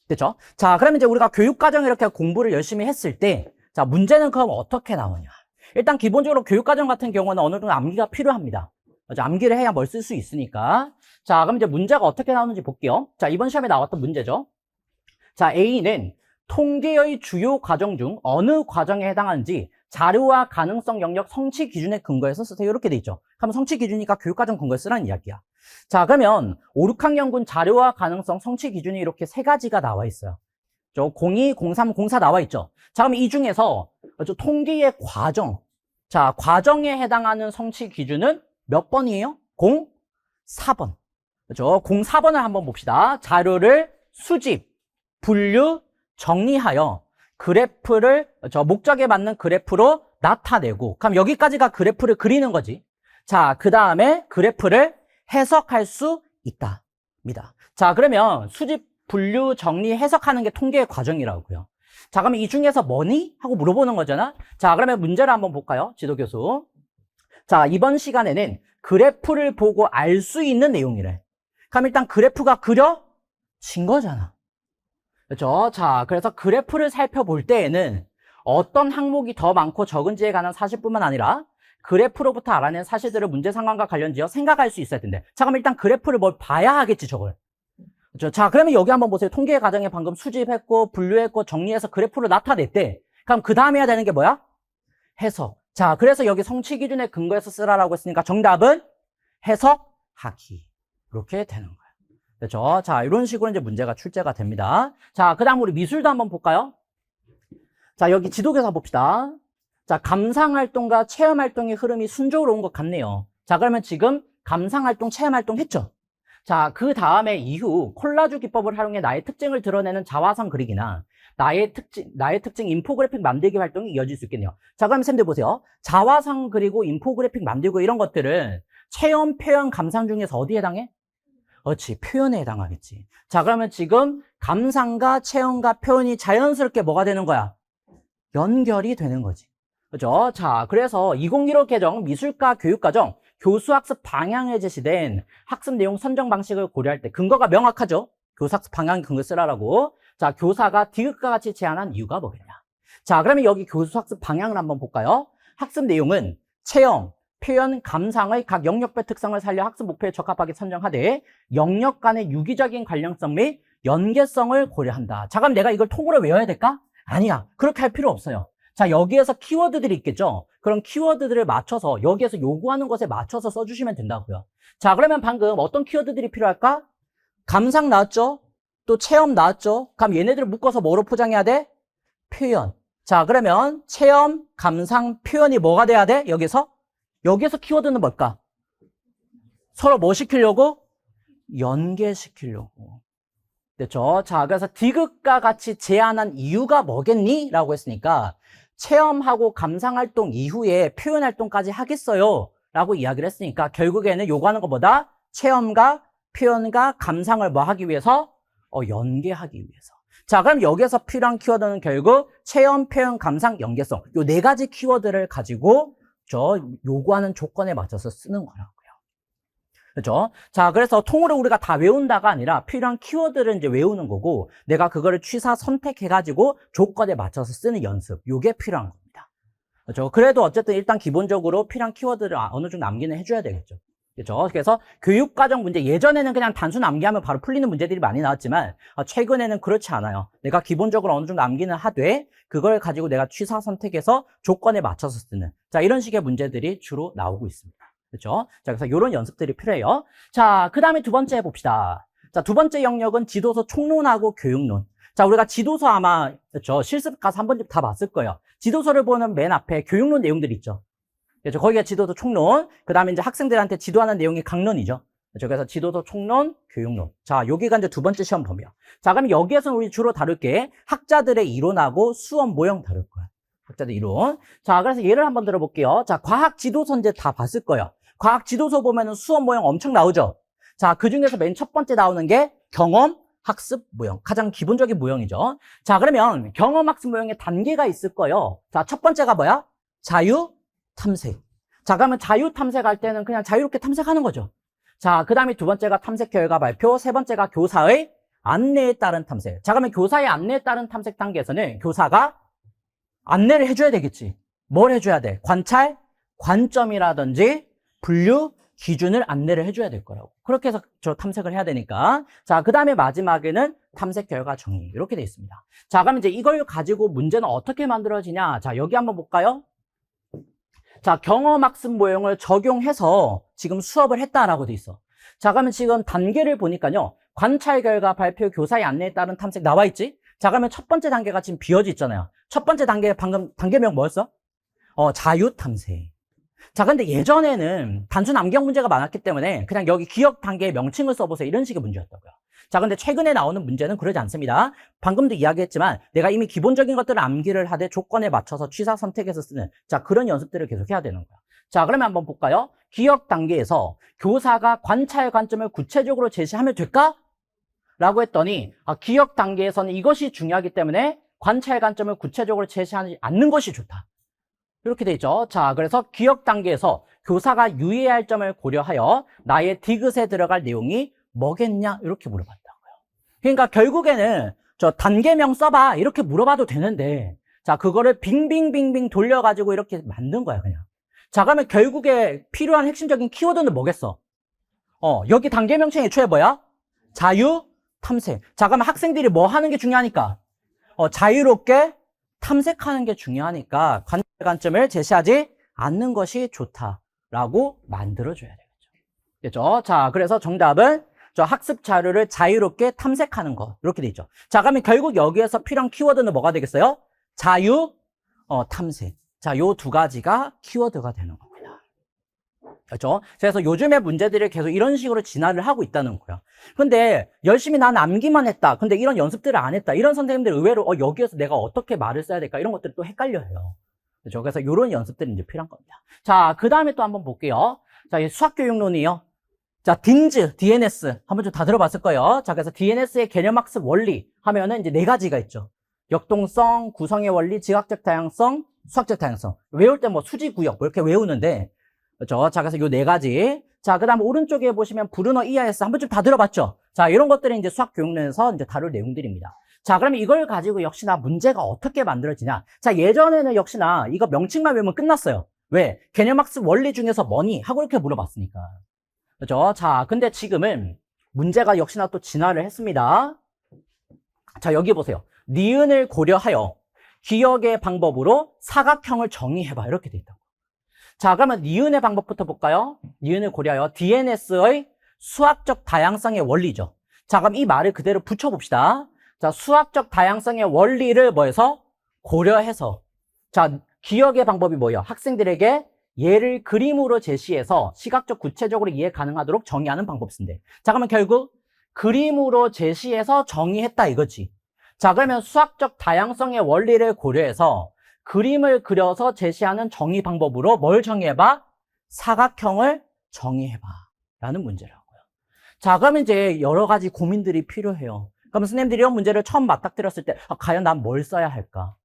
A: 그렇죠? 자, 그러면 이제 우리가 교육과정 이렇게 공부를 열심히 했을 때, 자, 문제는 그럼 어떻게 나오냐? 일단 기본적으로 교육과정 같은 경우는 어느 정도 암기가 필요합니다. 그렇죠? 암기를 해야 뭘 쓸 수 있으니까. 자, 그럼 이제 문제가 어떻게 나오는지 볼게요. 자, 이번 시험에 나왔던 문제죠. 자, A는 통계의 주요 과정 중 어느 과정에 해당하는지 자료와 가능성 영역 성취 기준에 근거해서 쓰세요. 이렇게 돼 있죠. 그럼 성취 기준이니까 교육과정 근거에 쓰라는 이야기야. 자, 그러면 5, 6학년군 자료와 가능성 성취 기준이 이렇게 세 가지가 나와 있어요. 02, 03, 04 나와 있죠. 자, 그럼 이 중에서 통계의 과정. 자, 과정에 해당하는 성취 기준은 몇 번이에요? 04번. 그렇죠? 04번을 한번 봅시다. 자료를 수집, 분류, 정리하여 그래프를 목적에 맞는 그래프로 나타내고, 그럼 여기까지가 그래프를 그리는 거지. 자, 그 다음에 그래프를 해석할 수 있답니다. 자, 그러면 수집, 분류, 정리, 해석하는 게 통계의 과정이라고요. 자, 그러면 이 중에서 뭐니? 하고 물어보는 거잖아. 자, 그러면 문제를 한번 볼까요? 지도교수. 자, 이번 시간에는 그래프를 보고 알 수 있는 내용이래. 그럼 일단 그래프가 그려진 거잖아. 그렇죠? 자, 그래서 그래프를 살펴볼 때에는 어떤 항목이 더 많고 적은지에 관한 사실뿐만 아니라 그래프로부터 알아낸 사실들을 문제 상황과 관련지어 생각할 수 있어야 된대. 자, 그럼 일단 그래프를 뭘 봐야 하겠지, 저걸. 그렇죠? 자, 그러면 여기 한번 보세요. 통계 과정에 방금 수집했고, 분류했고, 정리해서 그래프로 나타냈대. 그럼 그 다음에 해야 되는 게 뭐야? 해석. 자, 그래서 여기 성취 기준에 근거해서 쓰라라고 했으니까 정답은 해석하기. 이렇게 되는 거예요. 그렇죠? 자, 이런 식으로 이제 문제가 출제가 됩니다. 자, 그 다음 우리 미술도 한번 볼까요? 자, 여기 지도교사 봅시다. 자, 감상활동과 체험활동의 흐름이 순조로운 것 같네요. 자, 그러면 지금 감상활동, 체험활동 했죠? 자, 그 다음에 이후 콜라주 기법을 활용해 나의 특징을 드러내는 자화상 그리기나 나의 특징 인포그래픽 만들기 활동이 이어질 수 있겠네요. 자, 그럼 쌤들 보세요. 자화상 그리고 인포그래픽 만들고 이런 것들은 체험, 표현, 감상 중에서 어디에 해당해? 그렇지, 표현에 해당하겠지. 자, 그러면 지금 감상과 체험과 표현이 자연스럽게 뭐가 되는 거야? 연결이 되는 거지. 그죠? 자, 그래서 2015 개정 미술과 교육과정 교수학습 방향에 제시된 학습 내용 선정 방식을 고려할 때 근거가 명확하죠? 교수학습 방향 근거 쓰라라고. 자, 교사가 디귿과 같이 제안한 이유가 뭐겠냐? 자, 그러면 여기 교수학습 방향을 한번 볼까요? 학습 내용은 체험, 표현, 감상의 각 영역별 특성을 살려 학습 목표에 적합하게 선정하되 영역 간의 유기적인 관련성 및 연계성을 고려한다. 자, 그럼 내가 이걸 통으로 외워야 될까? 아니야. 그렇게 할 필요 없어요. 자, 여기에서 키워드들이 있겠죠? 그런 키워드들을 맞춰서 여기에서 요구하는 것에 맞춰서 써주시면 된다고요. 자, 그러면 방금 어떤 키워드들이 필요할까? 감상 나왔죠? 또 체험 나왔죠? 그럼 얘네들을 묶어서 뭐로 포장해야 돼? 표현. 자, 그러면 체험, 감상, 표현이 뭐가 돼야 돼? 여기서 키워드는 뭘까? 서로 뭐 시키려고? 연계시키려고. 됐죠? 자, 그래서 디귿과 같이 제안한 이유가 뭐겠니? 라고 했으니까 체험하고 감상활동 이후에 표현활동까지 하겠어요? 라고 이야기를 했으니까 결국에는 요구하는 것보다 체험과 표현과 감상을 뭐 하기 위해서? 연계하기 위해서. 자, 그럼 여기에서 필요한 키워드는 결국 체험, 표현, 감상, 연계성. 요 네 가지 키워드를 가지고 요구하는 조건에 맞춰서 쓰는 거라고요. 그렇죠? 자, 그래서 통으로 우리가 다 외운다가 아니라 필요한 키워드를 이제 외우는 거고 내가 그거를 취사 선택해가지고 조건에 맞춰서 쓰는 연습. 요게 필요한 겁니다. 그렇죠? 그래도 어쨌든 일단 기본적으로 필요한 키워드를 어느 정도 암기는 해줘야 되겠죠. 그렇죠? 그래서 교육과정 문제 예전에는 그냥 단순 암기하면 바로 풀리는 문제들이 많이 나왔지만 최근에는 그렇지 않아요. 내가 기본적으로 어느 정도 암기는 하되 그걸 가지고 내가 취사 선택해서 조건에 맞춰서 쓰는 자 이런 식의 문제들이 주로 나오고 있습니다. 그렇죠? 자, 그래서 이런 연습들이 필요해요. 자, 그 다음에 두 번째 해봅시다. 자, 두 번째 영역은 지도서 총론하고 교육론. 자, 우리가 지도서 아마, 그렇죠? 실습 가서 한 번쯤 다 봤을 거예요. 지도서를 보는 맨 앞에 교육론 내용들이 있죠. 그렇죠? 거기가 지도서 총론. 그 다음에 이제 학생들한테 지도하는 내용이 강론이죠. 그렇죠? 그래서 지도서 총론, 교육론. 자, 여기가 이제 두 번째 시험 범위야. 자, 그럼 여기에서는 우리 주로 다룰 게 학자들의 이론하고 수업 모형 다룰 거야. 학자들 이론. 자, 그래서 예를 한번 들어볼게요. 자, 과학 지도서 이제 다 봤을 거예요. 과학 지도서 보면은 수업 모형 엄청 나오죠. 자, 그 중에서 맨 첫 번째 나오는 게 경험, 학습 모형. 가장 기본적인 모형이죠. 자, 그러면 경험, 학습 모형에 단계가 있을 거예요. 자, 첫 번째가 뭐야? 자유, 탐색. 자, 그러면 자유 탐색할 때는 그냥 자유롭게 탐색하는 거죠. 자, 그 다음에 두 번째가 탐색 결과 발표, 세 번째가 교사의 안내에 따른 탐색. 자, 그러면 교사의 안내에 따른 탐색 단계에서는 교사가 안내를 해줘야 되겠지. 뭘 해줘야 돼? 관찰, 관점이라든지 분류, 기준을 안내를 해줘야 될 거라고. 그렇게 해서 저 탐색을 해야 되니까. 자, 그 다음에 마지막에는 탐색 결과 정리. 이렇게 되어 있습니다. 자, 그럼 이제 이걸 가지고 문제는 어떻게 만들어지냐. 자, 여기 한번 볼까요? 자, 경험학습 모형을 적용해서 지금 수업을 했다라고 돼 있어. 자, 그러면 지금 단계를 보니까요. 관찰 결과 발표, 교사의 안내에 따른 탐색 나와 있지? 자, 그러면 첫 번째 단계가 지금 비어져 있잖아요. 첫 번째 단계 방금 단계명 뭐였어? 자유 탐색. 자, 근데 예전에는 단순 암기형 문제가 많았기 때문에 그냥 여기 기억 단계의 명칭을 써보세요. 이런 식의 문제였다고요. 자, 근데 최근에 나오는 문제는 그러지 않습니다. 방금도 이야기했지만 내가 이미 기본적인 것들을 암기를 하되 조건에 맞춰서 취사 선택해서 쓰는 자, 그런 연습들을 계속 해야 되는 거야. 자, 그러면 한번 볼까요? 기억 단계에서 교사가 관찰 관점을 구체적으로 제시하면 될까? 라고 했더니 기억 단계에서는 이것이 중요하기 때문에 관찰 관점을 구체적으로 제시하지 않는 것이 좋다. 이렇게 돼 있죠. 자, 그래서 기억 단계에서 교사가 유의해야 할 점을 고려하여 나의 디귿에 들어갈 내용이 뭐겠냐? 이렇게 물어봤다고요. 그러니까 결국에는 저 단계명 써봐 이렇게 물어봐도 되는데 자, 그거를 빙빙빙빙 돌려가지고 이렇게 만든 거야 그냥. 자, 그러면 결국에 필요한 핵심적인 키워드는 뭐겠어? 여기 단계명칭 애초에 뭐야? 자유, 탐색. 자, 그러면 학생들이 뭐 하는 게 중요하니까? 자유롭게 탐색하는 게 중요하니까 관찰 관점을 제시하지 않는 것이 좋다라고 만들어줘야 되겠죠. 그렇죠? 자, 그래서 정답은 저 학습 자료를 자유롭게 탐색하는 거 이렇게 돼 있죠. 자, 그러면 결국 여기에서 필요한 키워드는 뭐가 되겠어요? 자유, 탐색. 자, 요 두 가지가 키워드가 되는 겁니다. 그렇죠? 그래서 요즘의 문제들이 계속 이런 식으로 진화를 하고 있다는 거야. 근데 열심히 난 암기만 했다. 근데 이런 연습들을 안 했다. 이런 선생님들 의외로 여기에서 내가 어떻게 말을 써야 될까? 이런 것들이 또 헷갈려요. 그렇죠? 그래서 이런 연습들이 이제 필요한 겁니다. 자, 그 다음에 또 한번 볼게요. 자, 이 수학교육론이요. 자, 딘즈, DNS 한번 좀 다 들어봤을 거예요. 자, 그래서 DNS의 개념학습 원리 하면은 이제 네 가지가 있죠. 역동성, 구성의 원리, 지각적 다양성, 수학적 다양성. 외울 때 뭐 수지 구역 뭐 이렇게 외우는데 그렇죠? 자, 그래서 요 네 가지. 자, 그 다음 오른쪽에 보시면 브루너 EIS 한 번쯤 다 들어봤죠? 자, 이런 것들이 이제 수학 교육론에서 이제 다룰 내용들입니다. 자, 그러면 이걸 가지고 역시나 문제가 어떻게 만들어지냐? 자, 예전에는 역시나 이거 명칭만 외우면 끝났어요. 왜? 개념학습 원리 중에서 뭐니? 하고 이렇게 물어봤으니까. 그렇죠? 자, 근데 지금은 문제가 역시나 또 진화를 했습니다. 자, 여기 보세요. 니은을 고려하여 기억의 방법으로 사각형을 정의해봐. 이렇게 돼 있다고. 자, 그러면 니은의 방법부터 볼까요? 니은을 고려하여 DNS의 수학적 다양성의 원리죠. 자, 그럼 이 말을 그대로 붙여봅시다. 자, 수학적 다양성의 원리를 뭐해서? 고려해서. 자, 기억의 방법이 뭐예요? 학생들에게 예를 그림으로 제시해서 시각적 구체적으로 이해 가능하도록 정의하는 방법 쓴대. 자, 그러면 결국 그림으로 제시해서 정의했다 이거지. 자, 그러면 수학적 다양성의 원리를 고려해서 그림을 그려서 제시하는 정의 방법으로 뭘 정의해봐? 사각형을 정의해봐 라는 문제라고요. 자, 그러면 이제 여러 가지 고민들이 필요해요. 그럼 선생님들이 이런 문제를 처음 맞닥뜨렸을 때 과연 난 뭘 써야 할까?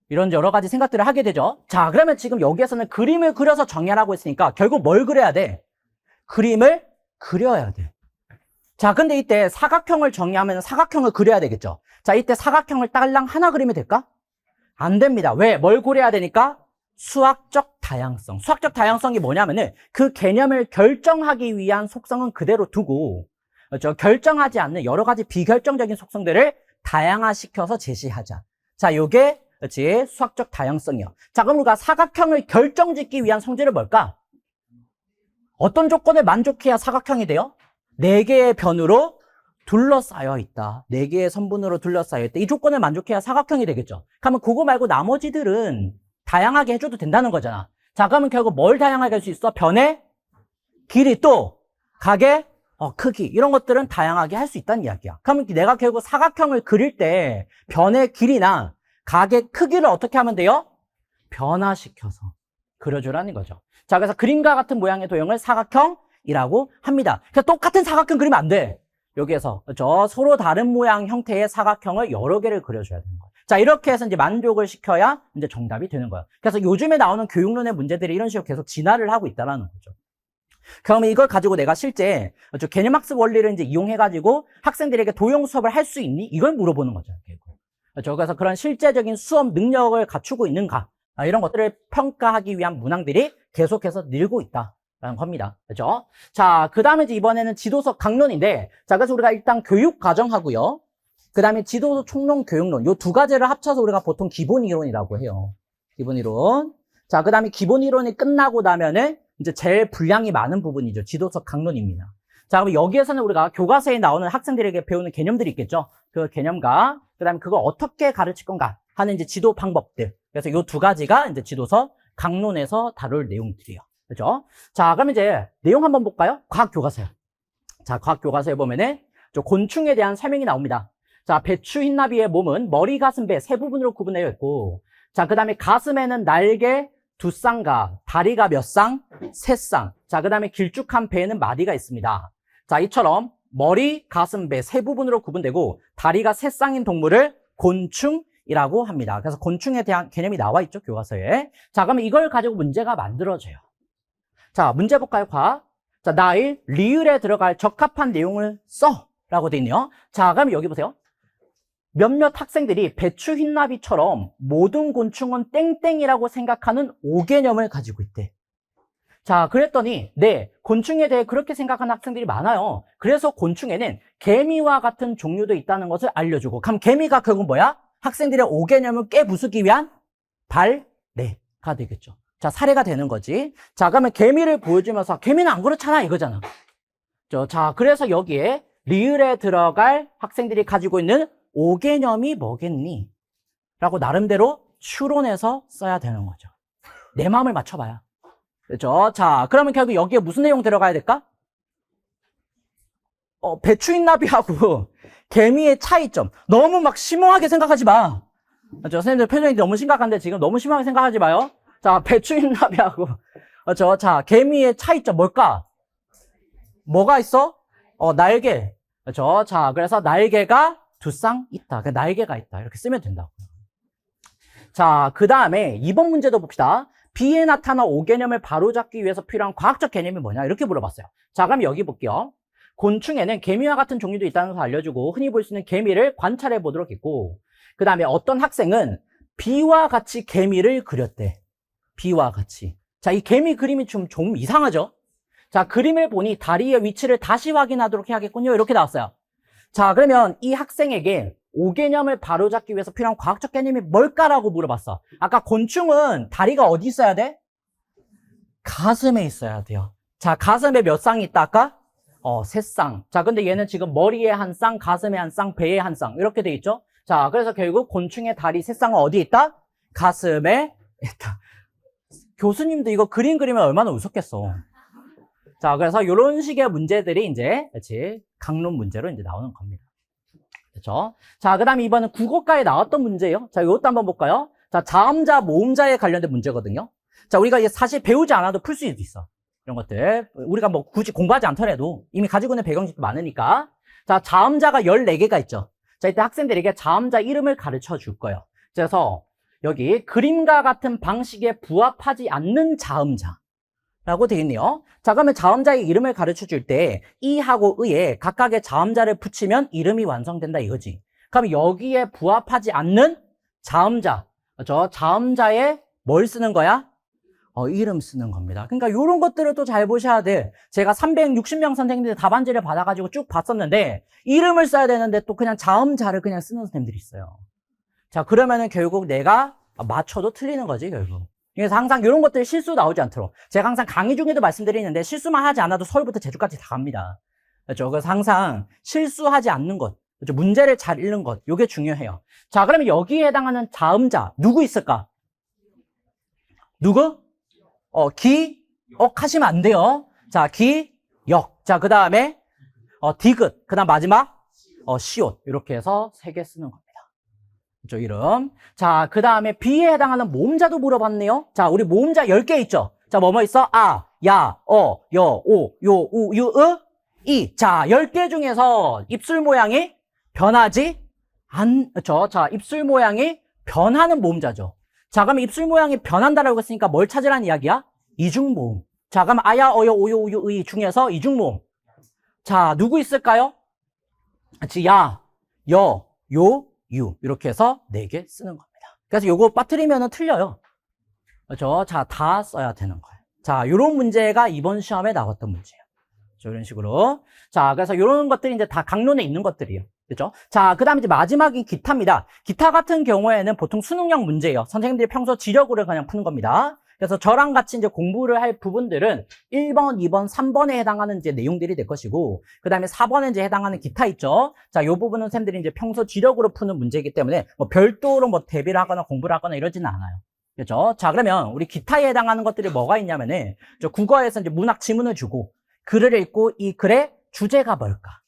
A: 이런 여러 가지 생각들을 하게 되죠. 자, 그러면 지금 여기에서는 그림을 그려서 정의하라고 했으니까 결국 뭘 그려야 돼? 그림을 그려야 돼. 자, 근데 이때 사각형을 정의하면 사각형을 그려야 되겠죠. 자, 이때 사각형을 딸랑 하나 그리면 될까? 안 됩니다. 왜? 뭘 고려해야 되니까? 수학적 다양성. 수학적 다양성이 뭐냐면은 그 개념을 결정하기 위한 속성은 그대로 두고 그렇죠? 결정하지 않는 여러 가지 비결정적인 속성들을 다양화시켜서 제시하자. 자, 요게 그렇지? 수학적 다양성이요. 자, 그럼 우리가 사각형을 결정짓기 위한 성질은 뭘까? 어떤 조건을 만족해야 사각형이 돼요? 4개의 변으로 둘러싸여 있다. 4개의 선분으로 둘러싸여 있다. 이 조건을 만족해야 사각형이 되겠죠. 그러면 그거 말고 나머지들은 다양하게 해줘도 된다는 거잖아. 자, 그러면 결국 뭘 다양하게 할 수 있어? 변의 길이, 또 각의 크기, 이런 것들은 다양하게 할 수 있다는 이야기야. 그러면 내가 결국 사각형을 그릴 때 변의 길이나 각의 크기를 어떻게 하면 돼요? 변화시켜서 그려주라는 거죠. 자, 그래서 그림과 같은 모양의 도형을 사각형이라고 합니다. 그러니까 똑같은 사각형 그리면 안 돼. 여기에서 그렇죠? 서로 다른 모양 형태의 사각형을 여러 개를 그려줘야 되는 거예요. 자, 이렇게 해서 이제 만족을 시켜야 이제 정답이 되는 거예요. 그래서 요즘에 나오는 교육론의 문제들이 이런 식으로 계속 진화를 하고 있다는 거죠. 그러면 이걸 가지고 내가 실제 개념학습 원리를 이제 이용해가지고 학생들에게 도형 수업을 할 수 있니? 이걸 물어보는 거죠. 그렇죠? 그래서 그런 실제적인 수업 능력을 갖추고 있는가? 이런 것들을 평가하기 위한 문항들이 계속해서 늘고 있다라는 겁니다. 그렇죠? 자, 그 다음에 이제 이번에는 지도서 강론인데, 자, 그래서 우리가 일단 교육 과정하고요. 그 다음에 지도서 총론 교육론, 요 두 가지를 합쳐서 우리가 보통 기본 이론이라고 해요. 기본 이론. 자, 그 다음에 기본 이론이 끝나고 나면은 이제 제일 분량이 많은 부분이죠. 지도서 강론입니다. 자, 그럼 여기에서는 우리가 교과서에 나오는 학생들에게 배우는 개념들이 있겠죠. 그 개념과 그 다음에 그걸 어떻게 가르칠 건가 하는 이제 지도 방법들. 그래서 요 두 가지가 이제 지도서 강론에서 다룰 내용들이에요. 그죠? 자, 그럼 이제 내용 한번 볼까요? 과학 교과서요. 자, 과학 교과서에 보면은 저 곤충에 대한 설명이 나옵니다. 자, 배추 흰나비의 몸은 머리, 가슴, 배 세 부분으로 구분되어 있고, 자, 그 다음에 가슴에는 날개 2쌍과 다리가 몇 쌍? 3쌍. 자, 그 다음에 길쭉한 배에는 마디가 있습니다. 자, 이처럼 머리, 가슴, 배 세 부분으로 구분되고 다리가 3쌍인 동물을 곤충이라고 합니다. 그래서 곤충에 대한 개념이 나와 있죠, 교과서에. 자, 그러면 이걸 가지고 문제가 만들어져요. 자, 문제 볼까요, 과학? 자, 나일, 리을에 들어갈 적합한 내용을 써 라고 돼 있네요. 자, 그럼 여기 보세요. 몇몇 학생들이 배추 흰나비처럼 모든 곤충은 땡땡이라고 생각하는 오개념을 가지고 있대. 자, 그랬더니 네, 곤충에 대해 그렇게 생각하는 학생들이 많아요. 그래서 곤충에는 개미와 같은 종류도 있다는 것을 알려주고, 그럼 개미가 결국 뭐야? 학생들의 오개념을 깨부수기 위한 발레가 되겠죠. 자, 사례가 되는 거지. 자, 그러면 개미를 보여주면서 개미는 안 그렇잖아 이거잖아. 자, 그래서 여기에 리을에 들어갈 학생들이 가지고 있는 오개념이 뭐겠니? 라고 나름대로 추론해서 써야 되는 거죠. 내 마음을 맞춰봐야. 그렇죠? 자, 그러면 결국 여기에 무슨 내용 들어가야 될까? 배추흰나비하고 개미의 차이점. 너무 막 심오하게 생각하지 마. 그렇죠? 선생님들 표정이 너무 심각한데 지금 너무 심하게 생각하지 마요. 자, 배추흰나비하고 그렇죠? 자, 개미의 차이점 뭘까? 뭐가 있어? 날개. 그렇죠? 자, 그래서 날개가 2쌍 있다. 그러니까 날개가 있다. 이렇게 쓰면 된다고. 자, 그 다음에 2번 문제도 봅시다. B에 나타난 오개념을 바로잡기 위해서 필요한 과학적 개념이 뭐냐? 이렇게 물어봤어요. 자, 그럼 여기 볼게요. 곤충에는 개미와 같은 종류도 있다는 것을 알려주고, 흔히 볼 수 있는 개미를 관찰해 보도록 했고, 그 다음에 어떤 학생은 B와 같이 개미를 그렸대. B와 같이. 자, 이 개미 그림이 좀 이상하죠? 자, 그림을 보니 다리의 위치를 다시 확인하도록 해야겠군요. 이렇게 나왔어요. 자, 그러면 이 학생에게 오개념을 바로잡기 위해서 필요한 과학적 개념이 뭘까라고 물어봤어. 아까 곤충은 다리가 어디 있어야 돼? 가슴에 있어야 돼요. 자, 가슴에 몇 쌍이 있다 아까? 3쌍. 자, 근데 얘는 지금 머리에 한 쌍, 가슴에 한 쌍, 배에 한 쌍. 이렇게 돼 있죠? 자, 그래서 결국 곤충의 다리 3쌍은 어디에 있다? 가슴에 있다. 교수님도 이거 그림 그리면 얼마나 웃었겠어. 자, 그래서 이런 식의 문제들이 이제, 그렇지, 강론 문제로 이제 나오는 겁니다. 그렇죠? 자, 그 다음에 이번엔 국어과에 나왔던 문제예요. 자, 이것도 한번 볼까요? 자, 자음자, 모음자에 관련된 문제거든요. 자, 우리가 이게 사실 배우지 않아도 풀 수도 있어. 이런 것들. 우리가 뭐 굳이 공부하지 않더라도 이미 가지고 있는 배경지도 많으니까. 자, 자음자가 14개가 있죠. 자, 이때 학생들에게 자음자 이름을 가르쳐 줄 거예요. 그래서 여기 그림과 같은 방식에 부합하지 않는 자음자 라고 되어 있네요. 자, 그러면 자음자의 이름을 가르쳐 줄 때 이하고 의에 각각의 자음자를 붙이면 이름이 완성된다 이거지. 그럼 여기에 부합하지 않는 자음자, 그렇죠? 자음자에 뭘 쓰는 거야? 이름 쓰는 겁니다. 그러니까 이런 것들을 또 잘 보셔야 돼. 제가 360명 선생님들 답안지를 받아가지고 쭉 봤었는데 이름을 써야 되는데 또 그냥 자음자를 그냥 쓰는 선생님들이 있어요. 자, 그러면은 결국 내가 맞춰도 틀리는 거지, 결국. 그래서 항상 이런 것들 실수 나오지 않도록. 제가 항상 강의 중에도 말씀드리는데 실수만 하지 않아도 서울부터 제주까지 다 갑니다. 그렇죠? 그래서 항상 실수하지 않는 것, 그렇죠? 문제를 잘 읽는 것, 이게 중요해요. 자, 그러면 여기에 해당하는 다음자, 누구 있을까? 누구? 기억 하시면 안 돼요. 자, 기역. 자, 그 다음에, 디귿. 그 다음 마지막, 시옷. 이렇게 해서 3개 쓰는 겁니다. 그죠, 이름. 자, 그 다음에 B에 해당하는 모음자도 물어봤네요. 자, 우리 모음자 10개 있죠? 자, 뭐뭐 있어? 아, 야, 여, 오, 요, 우, 유, 으, 이. 자, 10개 중에서 입술 모양이 변하지 않죠? 자, 입술 모양이 변하는 모음자죠. 자, 그럼 입술 모양이 변한다라고 했으니까 뭘 찾으라는 이야기야? 이중모음. 자, 그럼 아야, 어여, 오요, 우유, 의 중에서 이중모음. 자, 누구 있을까요? 그렇지, 야, 여, 요, 유. 이렇게 해서 4개 쓰는 겁니다. 그래서 요거 빠뜨리면은 틀려요. 그렇죠? 자, 다 써야 되는 거예요. 자, 요런 문제가 이번 시험에 나왔던 문제예요. 이런 식으로. 자, 그래서 요런 것들이 이제 다 강론에 있는 것들이에요. 그죠? 자, 그 다음에 이제 마지막인 기타입니다. 기타 같은 경우에는 보통 수능형 문제예요. 선생님들이 평소 지력으로 그냥 푸는 겁니다. 그래서 저랑 같이 이제 공부를 할 부분들은 1번, 2번, 3번에 해당하는 이제 내용들이 될 것이고, 그 다음에 4번에 이제 해당하는 기타 있죠? 자, 요 부분은 선생님들이 이제 평소 지력으로 푸는 문제이기 때문에 뭐 별도로 뭐 대비를 하거나 공부를 하거나 이러지는 않아요. 그죠? 자, 그러면 우리 기타에 해당하는 것들이 뭐가 있냐면은, 저 국어에서 이제 문학 지문을 주고, 글을 읽고 이 글의 주제가 뭘까?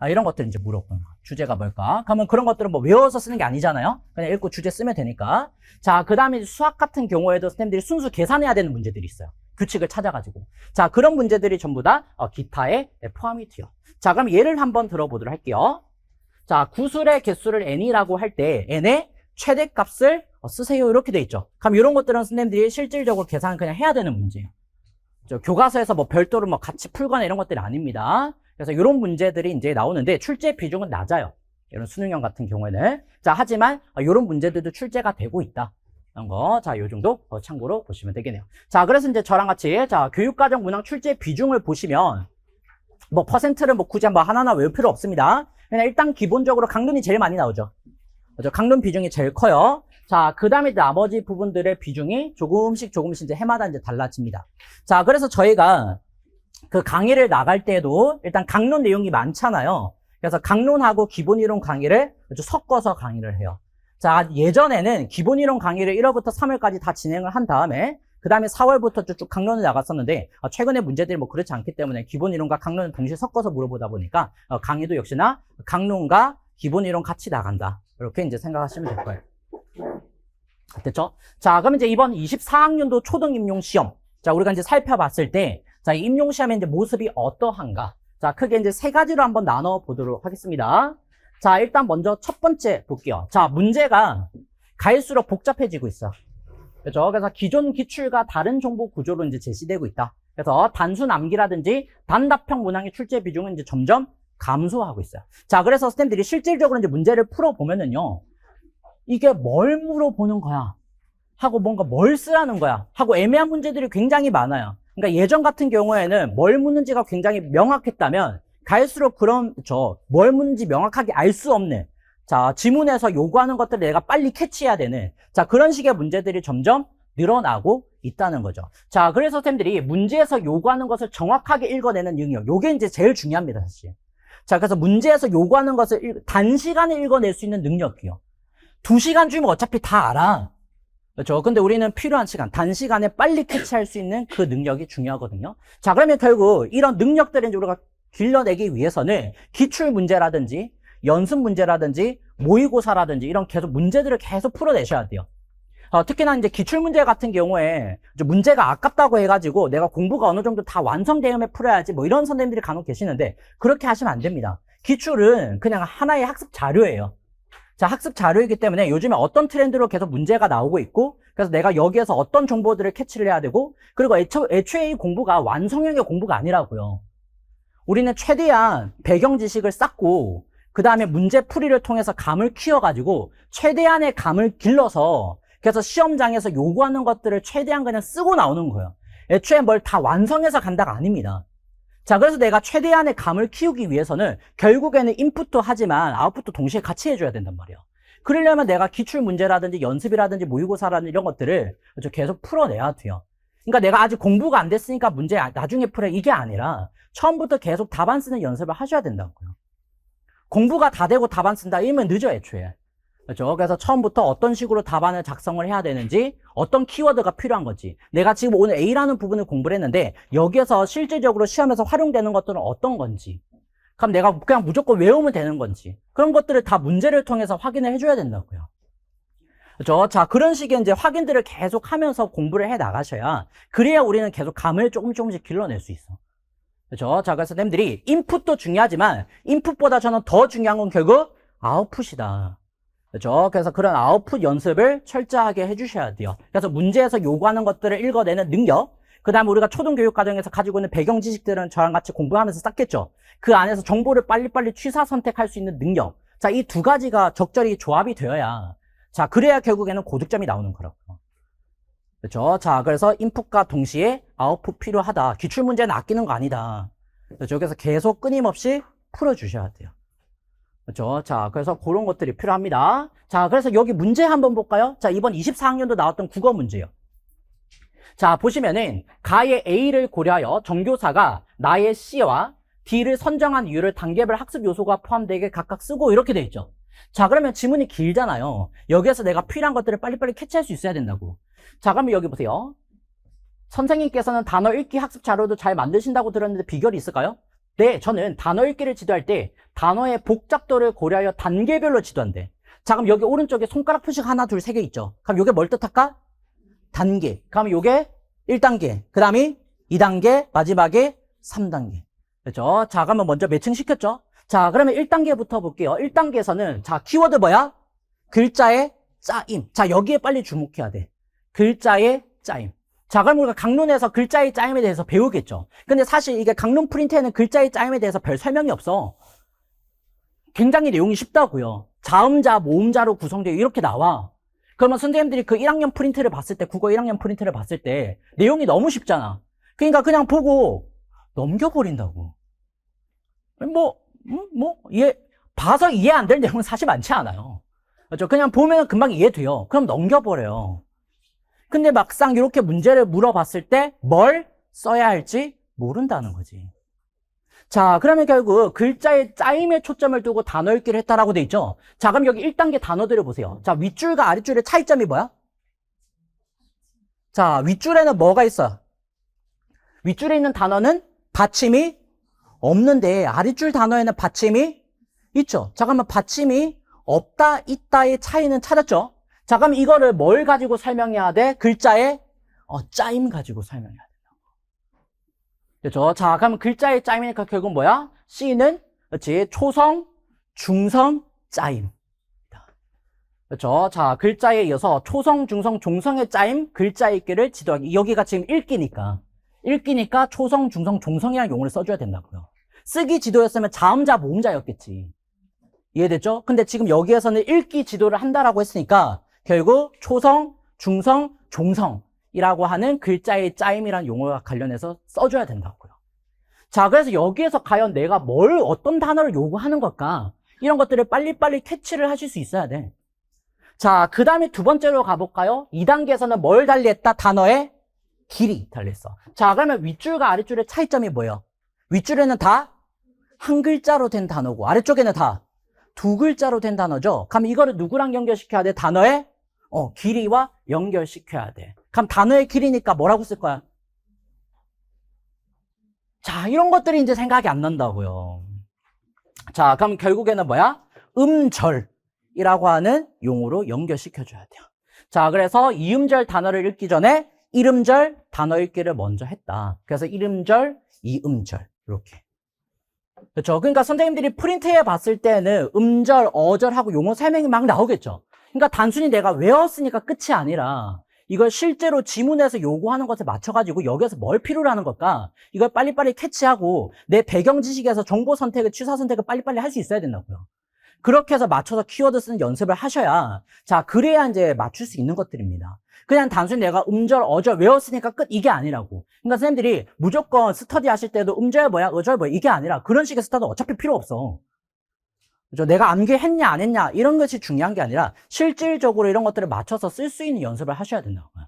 A: 이런 것들 이제 물어보는 거. 주제가 뭘까? 그러면 그런 것들은 뭐 외워서 쓰는 게 아니잖아요? 그냥 읽고 주제 쓰면 되니까. 자, 그 다음에 수학 같은 경우에도 선생님들이 순수 계산해야 되는 문제들이 있어요. 규칙을 찾아가지고. 자, 그런 문제들이 전부 다 기타에 포함이 돼요. 자, 그럼 예를 한번 들어보도록 할게요. 자, 구술의 개수를 n이라고 할 때 n의 최대값을 쓰세요. 이렇게 돼 있죠. 그럼 이런 것들은 선생님들이 실질적으로 계산을 그냥 해야 되는 문제예요. 교과서에서 뭐 별도로 뭐 같이 풀거나 이런 것들이 아닙니다. 그래서 이런 문제들이 이제 나오는데 출제 비중은 낮아요. 이런 수능형 같은 경우에는. 자, 하지만 이런 문제들도 출제가 되고 있다. 이런 거. 자, 요 정도 참고로 보시면 되겠네요. 자, 그래서 이제 저랑 같이 자, 교육과정 문항 출제 비중을 보시면 뭐 퍼센트를 뭐 굳이 뭐 하나하나 외울 필요 없습니다. 그냥 일단 기본적으로 강론이 제일 많이 나오죠. 그죠? 강론 비중이 제일 커요. 자, 그 다음에 나머지 부분들의 비중이 조금씩 이제 해마다 이제 달라집니다. 자, 그래서 저희가 그 강의를 나갈 때도 일단 강론 내용이 많잖아요. 그래서 강론하고 기본이론 강의를 섞어서 강의를 해요. 자, 예전에는 기본이론 강의를 1월부터 3월까지 다 진행을 한 다음에 그 다음에 4월부터 쭉 강론을 나갔었는데 최근에 문제들이 뭐 그렇지 않기 때문에 기본이론과 강론을 동시에 섞어서 물어보다 보니까 강의도 역시나 강론과 기본이론 같이 나간다. 이렇게 이제 생각하시면 될 거예요. 됐죠? 자, 그럼 이제 이번 24학년도 초등 임용 시험. 자, 우리가 이제 살펴봤을 때, 자, 이 임용 시험의 이제 모습이 어떠한가? 자, 크게 이제 3가지로 한번 나눠 보도록 하겠습니다. 자, 일단 먼저 첫 번째 볼게요. 자, 문제가 갈수록 복잡해지고 있어. 그죠? 그래서 기존 기출과 다른 정보 구조로 이제 제시되고 있다. 그래서 단순 암기라든지 단답형 문항의 출제 비중은 이제 점점 감소하고 있어요. 자, 그래서 선생님들이 실질적으로 이제 문제를 풀어보면은요, 이게 뭘 물어보는 거야? 하고 뭔가 뭘 쓰라는 거야? 하고 애매한 문제들이 굉장히 많아요. 그러니까 예전 같은 경우에는 뭘 묻는지가 굉장히 명확했다면 갈수록 뭘 묻는지 명확하게 알 수 없는 자, 지문에서 요구하는 것들을 내가 빨리 캐치해야 되는 자, 그런 식의 문제들이 점점 늘어나고 있다는 거죠. 자, 그래서 선생님들이 문제에서 요구하는 것을 정확하게 읽어내는 능력, 요게 이제 제일 중요합니다, 사실. 자, 그래서 문제에서 요구하는 것을 단시간에 읽어낼 수 있는 능력이요. 2시간 주면 어차피 다 알아. 그렇죠? 근데 우리는 필요한 시간, 단시간에 빨리 캐치할 수 있는 그 능력이 중요하거든요. 자, 그러면 결국 이런 능력들을 이제 우리가 길러내기 위해서는 기출 문제라든지 연습 문제라든지 모의고사라든지 이런 계속 문제들을 계속 풀어내셔야 돼요. 특히나 이제 기출 문제 같은 경우에 문제가 아깝다고 해가지고 내가 공부가 어느 정도 다 완성되면 풀어야지 뭐 이런 선생님들이 간혹 계시는데 그렇게 하시면 안 됩니다. 기출은 그냥 하나의 학습 자료예요. 자, 학습 자료이기 때문에 요즘에 어떤 트렌드로 계속 문제가 나오고 있고 그래서 내가 여기에서 어떤 정보들을 캐치를 해야 되고 그리고 애초에 이 공부가 완성형의 공부가 아니라고요. 우리는 최대한 배경 지식을 쌓고 그 다음에 문제 풀이를 통해서 감을 키워가지고 최대한의 감을 길러서 그래서 시험장에서 요구하는 것들을 최대한 그냥 쓰고 나오는 거예요. 애초에 뭘 다 완성해서 간다가 아닙니다. 자, 그래서 내가 최대한의 감을 키우기 위해서는 결국에는 인풋도 하지만 아웃풋도 동시에 같이 해줘야 된단 말이에요. 그러려면 내가 기출문제라든지 연습이라든지 모의고사라든지 이런 것들을 그렇죠? 계속 풀어내야 돼요. 그러니까 내가 아직 공부가 안 됐으니까 문제 나중에 풀어 이게 아니라 처음부터 계속 답안 쓰는 연습을 하셔야 된다고요. 공부가 다 되고 답안 쓴다 이러면 늦어 애초에. 그렇죠? 그래서 처음부터 어떤 식으로 답안을 작성을 해야 되는지 어떤 키워드가 필요한 건지 내가 지금 오늘 A라는 부분을 공부를 했는데 여기에서 실질적으로 시험에서 활용되는 것들은 어떤 건지 그럼 내가 그냥 무조건 외우면 되는 건지 그런 것들을 다 문제를 통해서 확인을 해줘야 된다고요. 그렇죠? 자, 그런 식의 이제 확인들을 계속 하면서 공부를 해 나가셔야 그래야 우리는 계속 감을 조금씩 길러낼 수 있어. 그렇죠? 자, 그래서 선생님들이 인풋도 중요하지만 인풋보다 저는 더 중요한 건 결국 아웃풋이다. 그렇죠? 그래서 그런 아웃풋 연습을 철저하게 해주셔야 돼요. 그래서 문제에서 요구하는 것들을 읽어내는 능력, 그 다음에 우리가 초등교육과정에서 가지고 있는 배경 지식들은 저랑 같이 공부하면서 쌓겠죠. 그 안에서 정보를 빨리빨리 취사 선택할 수 있는 능력. 자, 이 두 가지가 적절히 조합이 되어야 자, 그래야 결국에는 고득점이 나오는 거라고요. 그렇죠? 자, 그래서 인풋과 동시에 아웃풋 필요하다. 기출문제는 아끼는 거 아니다. 그렇죠? 그래서 계속 끊임없이 풀어주셔야 돼요. 그렇죠? 자, 그래서 그런 것들이 필요합니다. 자, 그래서 여기 문제 한번 볼까요? 자, 이번 24학년도 나왔던 국어 문제요. 자, 보시면은 가의 A를 고려하여 정교사가 나의 C와 D를 선정한 이유를 단계별 학습 요소가 포함되게 각각 쓰고 이렇게 돼 있죠. 자, 그러면 지문이 길잖아요. 여기에서 내가 필요한 것들을 빨리빨리 캐치할 수 있어야 된다고. 자, 그러면 여기 보세요. 선생님께서는 단어 읽기 학습 자료도 잘 만드신다고 들었는데 비결이 있을까요? 네, 저는 단어 읽기를 지도할 때 단어의 복잡도를 고려하여 단계별로 지도한대. 자, 그럼 여기 오른쪽에 손가락 표시가 하나, 둘, 세 개 있죠. 그럼 이게 뭘 뜻할까? 단계. 그럼 이게 1단계, 그 다음이 2단계, 마지막에 3단계. 그렇죠? 자, 그러면 먼저 매칭시켰죠? 자, 그러면 1단계부터 볼게요. 1단계에서는 자, 키워드 뭐야? 글자의 짜임. 자, 여기에 빨리 주목해야 돼. 글자의 짜임. 자, 그럼 우리가 강론에서 글자의 짜임에 대해서 배우겠죠. 근데 사실 이게 강론 프린트에는 글자의 짜임에 대해서 별 설명이 없어. 굉장히 내용이 쉽다고요. 자음자, 모음자로 구성되어 이렇게 나와. 그러면 선생님들이 그 1학년 프린트를 봤을 때, 국어 1학년 프린트를 봤을 때 내용이 너무 쉽잖아. 그러니까 그냥 보고 넘겨버린다고. 봐서 이해 안 될 내용은 사실 많지 않아요. 그렇죠? 그냥 보면 금방 이해돼요. 그럼 넘겨버려요. 근데 막상 이렇게 문제를 물어봤을 때 뭘 써야 할지 모른다는 거지. 자, 그러면 결국 글자의 짜임에 초점을 두고 단어 읽기를 했다라고 돼 있죠. 자, 그럼 여기 1단계 단어들을 보세요. 자, 윗줄과 아랫줄의 차이점이 뭐야? 자, 윗줄에는 뭐가 있어? 윗줄에 있는 단어는 받침이 없는데 아랫줄 단어에는 받침이 있죠. 자, 그러면 받침이 없다, 있다의 차이는 찾았죠? 자, 그럼 이거를 뭘 가지고 설명해야 돼? 글자의 짜임 가지고 설명해야 된다고. 그렇죠? 자, 그럼 글자의 짜임이니까 결국 뭐야? C는 그렇지 초성, 중성, 짜임. 그렇죠? 자, 글자에 이어서 초성, 중성, 종성의 짜임, 글자 읽기를 지도하기. 여기가 지금 읽기니까 초성, 중성, 종성이라는 용어를 써줘야 된다고요. 쓰기 지도였으면 자음자, 모음자였겠지. 이해됐죠? 근데 지금 여기에서는 읽기 지도를 한다라고 했으니까 결국 초성, 중성, 종성이라고 하는 글자의 짜임이라는 용어와 관련해서 써줘야 된다고요. 자, 그래서 여기에서 과연 내가 어떤 단어를 요구하는 걸까? 이런 것들을 빨리빨리 캐치를 하실 수 있어야 돼. 자, 그 다음에 두 번째로 가볼까요? 2단계에서는 뭘 달리했다? 단어의 길이 달렸어. 자, 그러면 윗줄과 아랫줄의 차이점이 뭐예요? 윗줄에는 다 한 글자로 된 단어고 아래쪽에는 다 두 글자로 된 단어죠. 그럼 이거를 누구랑 연결시켜야 돼? 단어의 길이와 연결시켜야 돼. 그럼 단어의 길이니까 뭐라고 쓸 거야? 자, 이런 것들이 이제 생각이 안 난다고요. 자, 그럼 결국에는 뭐야? 음절이라고 하는 용어로 연결시켜줘야 돼요. 자, 그래서 이음절 단어를 읽기 전에 1음절 단어 읽기를 먼저 했다. 그래서 1음절, 2음절 이렇게. 그렇죠? 그러니까 선생님들이 프린트해 봤을 때는 음절, 어절하고 용어 설명이 막 나오겠죠. 그러니까 단순히 내가 외웠으니까 끝이 아니라 이걸 실제로 지문에서 요구하는 것에 맞춰가지고 여기에서 뭘 필요로 하는 걸까? 이걸 빨리빨리 캐치하고 내 배경 지식에서 정보 선택을, 취사 선택을 빨리빨리 할 수 있어야 된다고요. 그렇게 해서 맞춰서 키워드 쓰는 연습을 하셔야 자, 그래야 이제 맞출 수 있는 것들입니다. 그냥 단순히 내가 음절, 어절 외웠으니까 끝 이게 아니라고. 그러니까 선생님들이 무조건 스터디 하실 때도 음절 뭐야, 어절 뭐야 이게 아니라 그런 식의 스터디 어차피 필요 없어. 그죠? 내가 암기했냐, 안 했냐, 이런 것이 중요한 게 아니라 실질적으로 이런 것들을 맞춰서 쓸 수 있는 연습을 하셔야 된다고요.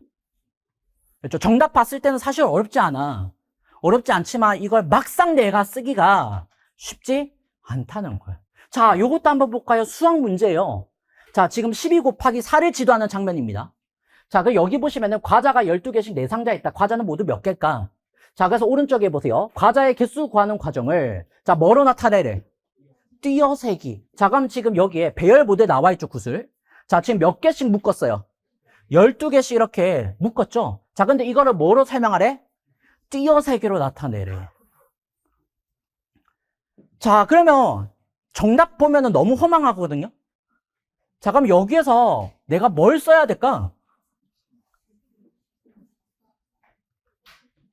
A: 그렇죠? 정답 봤을 때는 사실 어렵지 않아. 어렵지 않지만 이걸 막상 내가 쓰기가 쉽지 않다는 거예요. 자, 요것도 한번 볼까요? 수학 문제예요. 자, 지금 12 곱하기 4를 지도하는 장면입니다. 자, 그 여기 보시면은 과자가 12개씩 4상자에 있다. 과자는 모두 몇 개일까? 자, 그래서 오른쪽에 보세요. 과자의 개수 구하는 과정을 자, 뭐로 나타내래? 띄어세기. 자, 그럼 지금 여기에 배열보드에 나와 있죠, 구슬. 자, 지금 몇 개씩 묶었어요? 12개씩 이렇게 묶었죠? 자, 근데 이거를 뭐로 설명하래? 띄어세기로 나타내래. 자, 그러면 정답 보면은 너무 허망하거든요? 자, 그럼 여기에서 내가 뭘 써야 될까?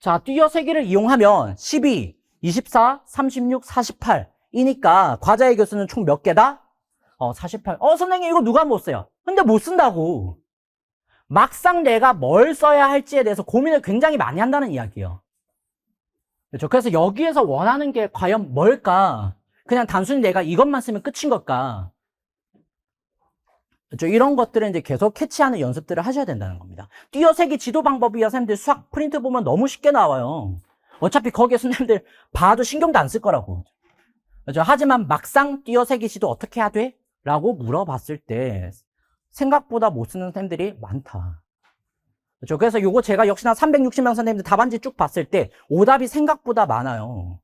A: 자, 띄어세기를 이용하면 12, 24, 36, 48 이니까 과자의 개수는 총 몇 개다? 48. 선생님 이거 누가 못 써요? 근데 못 쓴다고. 막상 내가 뭘 써야 할지에 대해서 고민을 굉장히 많이 한다는 이야기예요. 그렇죠? 그래서 여기에서 원하는 게 과연 뭘까? 그냥 단순히 내가 이것만 쓰면 끝인 걸까? 그렇죠? 이런 것들을 이제 계속 캐치하는 연습들을 하셔야 된다는 겁니다. 띄어세기 지도 방법이야 선생님들 수학 프린트 보면 너무 쉽게 나와요. 어차피 거기에 선생님들 봐도 신경도 안 쓸 거라고. 그렇죠? 하지만 막상 띄어세기 지도 어떻게 해야 돼? 라고 물어봤을 때 생각보다 못 쓰는 선생님들이 많다. 그렇죠? 그래서 요거 제가 역시나 360명 선생님들 답안지 쭉 봤을 때 오답이 생각보다 많아요.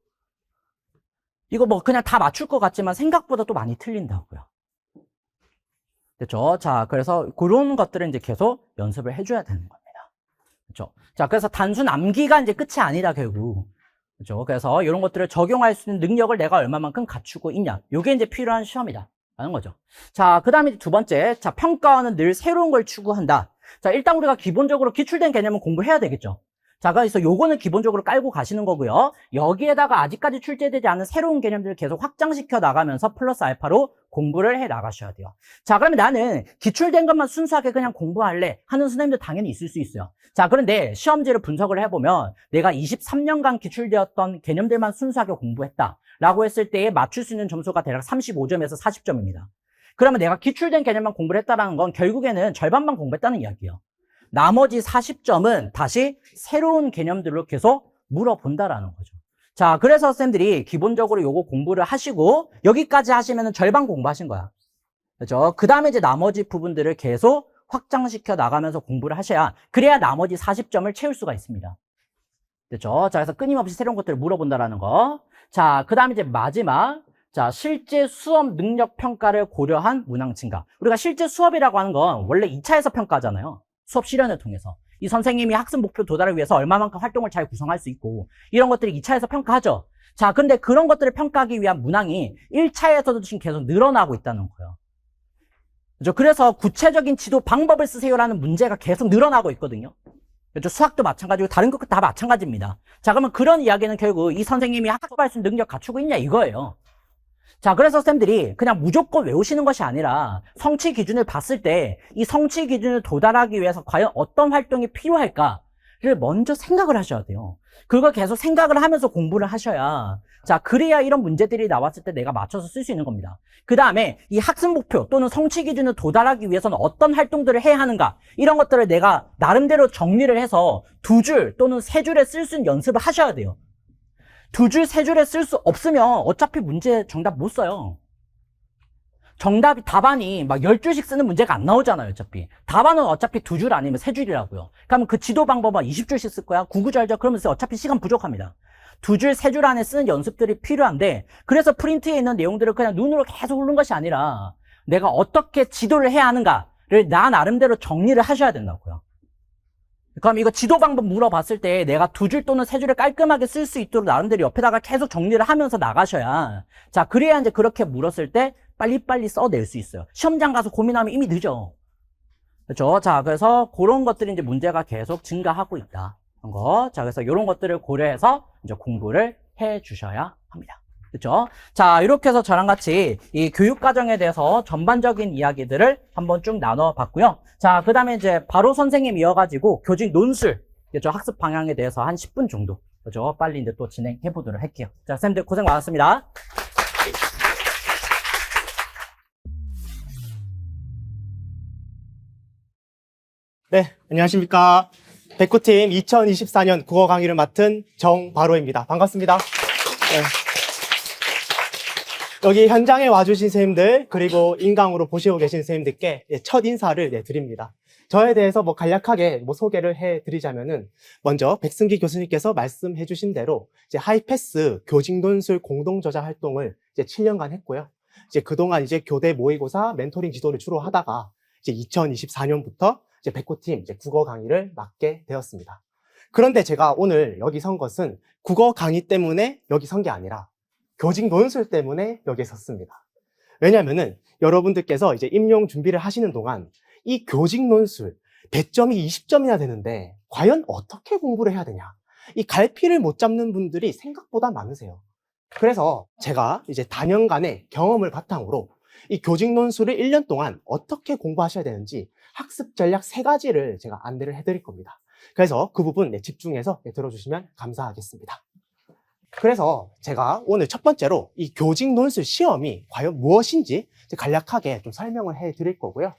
A: 이거 뭐 그냥 다 맞출 것 같지만 생각보다 또 많이 틀린다고요. 그렇죠? 자, 그래서 그런 것들을 이제 계속 연습을 해줘야 되는 겁니다. 그렇죠? 자, 그래서 단순 암기가 이제 끝이 아니다, 결국. 그렇죠? 그래서 이런 것들을 적용할 수 있는 능력을 내가 얼마만큼 갖추고 있냐. 요게 이제 필요한 시험이다. 라는 거죠. 자, 그 다음에 두 번째. 자, 평가원은 늘 새로운 걸 추구한다. 자, 일단 우리가 기본적으로 기출된 개념은 공부해야 되겠죠. 자, 그래서 요거는 기본적으로 깔고 가시는 거고요. 여기에다가 아직까지 출제되지 않은 새로운 개념들을 계속 확장시켜 나가면서 플러스 알파로 공부를 해 나가셔야 돼요. 자, 그러면 나는 기출된 것만 순수하게 그냥 공부할래 하는 선생님도 당연히 있을 수 있어요. 자, 그런데 시험지를 분석을 해보면 내가 23년간 기출되었던 개념들만 순수하게 공부했다 라고 했을 때에 맞출 수 있는 점수가 대략 35점에서 40점입니다. 그러면 내가 기출된 개념만 공부를 했다는 건 결국에는 절반만 공부했다는 이야기예요. 나머지 40점은 다시 새로운 개념들로 계속 물어본다라는 거죠. 자, 그래서 쌤들이 기본적으로 요거 공부를 하시고 여기까지 하시면 절반 공부하신 거야. 그렇죠? 그 다음에 이제 나머지 부분들을 계속 확장시켜 나가면서 공부를 하셔야 그래야 나머지 40점을 채울 수가 있습니다. 그렇죠? 자, 그래서 끊임없이 새로운 것들을 물어본다라는 거. 자, 그 다음에 이제 마지막. 자, 실제 수업 능력 평가를 고려한 문항 증가. 우리가 실제 수업이라고 하는 건 원래 2차에서 평가하잖아요. 수업 실현을 통해서. 이 선생님이 학습 목표 도달을 위해서 얼마만큼 활동을 잘 구성할 수 있고 이런 것들이 2차에서 평가하죠. 자, 근데 그런 것들을 평가하기 위한 문항이 1차에서도 지금 계속 늘어나고 있다는 거예요. 그렇죠? 그래서 구체적인 지도 방법을 쓰세요라는 문제가 계속 늘어나고 있거든요. 그렇죠? 수학도 마찬가지고 다른 것도 다 마찬가지입니다. 자, 그러면 그런 이야기는 결국 이 선생님이 학습할 수 있는 능력 갖추고 있냐 이거예요. 자, 그래서 쌤들이 그냥 무조건 외우시는 것이 아니라 성취 기준을 봤을 때 이 성취 기준을 도달하기 위해서 과연 어떤 활동이 필요할까를 먼저 생각을 하셔야 돼요. 그걸 계속 생각을 하면서 공부를 하셔야 자, 그래야 이런 문제들이 나왔을 때 내가 맞춰서 쓸 수 있는 겁니다. 그 다음에 이 학습 목표 또는 성취 기준을 도달하기 위해서는 어떤 활동들을 해야 하는가 이런 것들을 내가 나름대로 정리를 해서 2줄 또는 3줄에 쓸 수 있는 연습을 하셔야 돼요. 2줄, 3줄에 쓸 수 없으면 어차피 문제 정답 못 써요. 정답이 답안이 막 10줄씩 쓰는 문제가 안 나오잖아요, 어차피. 답안은 어차피 2줄 아니면 3줄이라고요. 그러면 그 지도 방법은 20줄씩 쓸 거야? 구구절절 그러면서 어차피 시간 부족합니다. 2줄, 3줄 안에 쓰는 연습들이 필요한데 그래서 프린트에 있는 내용들을 그냥 눈으로 계속 훑는 것이 아니라 내가 어떻게 지도를 해야 하는가를 나 나름대로 정리를 하셔야 된다고요. 그럼 이거 지도 방법 물어봤을 때 내가 2줄 또는 3줄을 깔끔하게 쓸 수 있도록 나름대로 옆에다가 계속 정리를 하면서 나가셔야 자, 그래야 이제 그렇게 물었을 때 빨리빨리 써낼 수 있어요. 시험장 가서 고민하면 이미 늦어. 그렇죠? 자, 그래서 그런 것들이 이제 문제가 계속 증가하고 있다. 그런 거. 자, 그래서 이런 것들을 고려해서 이제 공부를 해 주셔야 합니다. 그렇죠? 자, 이렇게 해서 저랑 같이 이 교육 과정에 대해서 전반적인 이야기들을 한번 쭉 나눠 봤고요. 자, 그 다음에 이제 바로 선생님 이어가지고 교직 논술, 그렇죠? 학습 방향에 대해서 한 10분 정도, 그렇죠? 빨리 이제 또 진행해 보도록 할게요. 자, 쌤들 고생 많았습니다.
B: 네, 안녕하십니까. 백구팀 2024년 국어 강의를 맡은 정바로입니다. 반갑습니다. 네. 여기 현장에 와주신 선생님들, 그리고 인강으로 보시고 계신 선생님들께 첫 인사를 드립니다. 저에 대해서 간략하게 소개를 해드리자면은, 먼저 백승기 교수님께서 말씀해 주신 대로 이제 하이패스 교직논술 공동저자 활동을 이제 7년간 했고요. 이제 그동안 이제 교대 모의고사 멘토링 지도를 주로 하다가 이제 2024년부터 이제 백호팀 이제 국어 강의를 맡게 되었습니다. 그런데 제가 오늘 여기 선 것은 국어 강의 때문에 여기 선 게 아니라 교직 논술 때문에 여기에 섰습니다. 왜냐면은 여러분들께서 이제 임용 준비를 하시는 동안 이 교직 논술 배점이 20점이나 되는데 과연 어떻게 공부를 해야 되냐? 이 갈피를 못 잡는 분들이 생각보다 많으세요. 그래서 제가 이제 다년간의 경험을 바탕으로 이 교직 논술을 1년 동안 어떻게 공부하셔야 되는지 학습 전략 3가지를 제가 안내를 해드릴 겁니다. 그래서 그 부분 집중해서 들어주시면 감사하겠습니다. 그래서 제가 오늘 첫 번째로 이 교직 논술 시험이 과연 무엇인지 간략하게 좀 설명을 해드릴 거고요.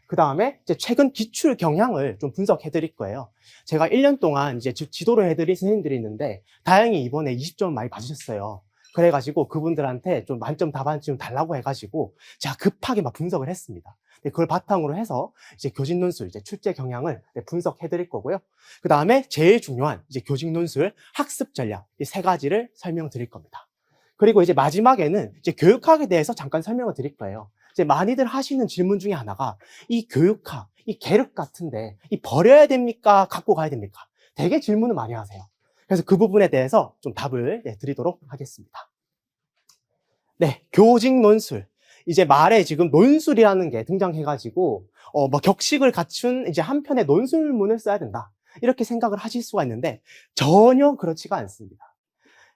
B: 그 다음에 이제 최근 기출 경향을 좀 분석해 드릴 거예요. 제가 1년 동안 이제 지도를 해드린 선생님들이 있는데 다행히 이번에 20점 많이 받으셨어요. 그래가지고 그분들한테 좀 만점 답안지 좀 달라고 해가지고 제가 급하게 막 분석을 했습니다. 그걸 바탕으로 해서 이제 교직 논술 이제 출제 경향을 분석해 드릴 거고요. 그 다음에 제일 중요한 이제 교직 논술 학습 전략 이 3가지를 설명드릴 겁니다. 그리고 이제 마지막에는 이제 교육학에 대해서 잠깐 설명을 드릴 거예요. 이제 많이들 하시는 질문 중에 하나가 이 교육학, 이 계륵 같은데 이 버려야 됩니까? 갖고 가야 됩니까? 되게 질문을 많이 하세요. 그래서 그 부분에 대해서 좀 답을 드리도록 하겠습니다. 네, 교직 논술. 이제 말에 지금 논술이라는 게 등장해가지고 격식을 갖춘 이제 한 편의 논술문을 써야 된다. 이렇게 생각을 하실 수가 있는데 전혀 그렇지가 않습니다.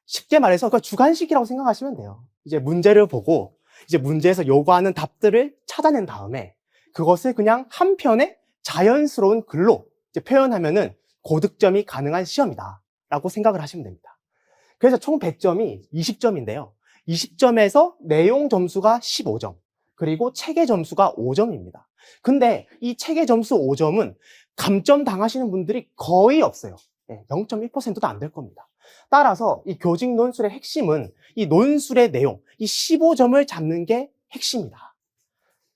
B: 쉽게 말해서 그 주관식이라고 생각하시면 돼요. 이제 문제를 보고 이제 문제에서 요구하는 답들을 찾아낸 다음에 그것을 그냥 한 편의 자연스러운 글로 이제 표현하면은 고득점이 가능한 시험이다 라고 생각을 하시면 됩니다. 그래서 총 100점이 20점인데요. 20점에서 내용 점수가 15점, 그리고 체계 점수가 5점입니다. 근데 이 체계 점수 5점은 감점 당하시는 분들이 거의 없어요. 0.1%도 안 될 겁니다. 따라서 이 교직 논술의 핵심은 이 논술의 내용, 이 15점을 잡는 게 핵심이다.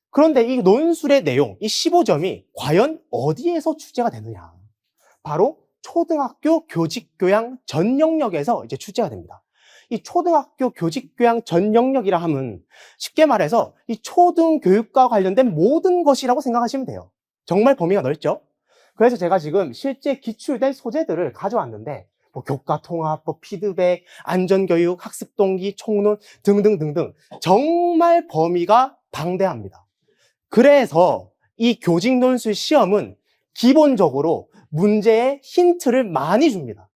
B: 그런데 이 논술의 내용, 이 15점이 과연 어디에서 출제가 되느냐? 바로 초등학교 교직교양 전 영역에서 이제 출제가 됩니다. 이 초등학교 교직교양 전 영역이라 하면 쉽게 말해서 이 초등교육과 관련된 모든 것이라고 생각하시면 돼요. 정말 범위가 넓죠? 그래서 제가 지금 실제 기출된 소재들을 가져왔는데 교과통합, 피드백, 안전교육, 학습동기, 총론 등등등등 정말 범위가 방대합니다. 그래서 이 교직논술 시험은 기본적으로 문제에 힌트를 많이 줍니다.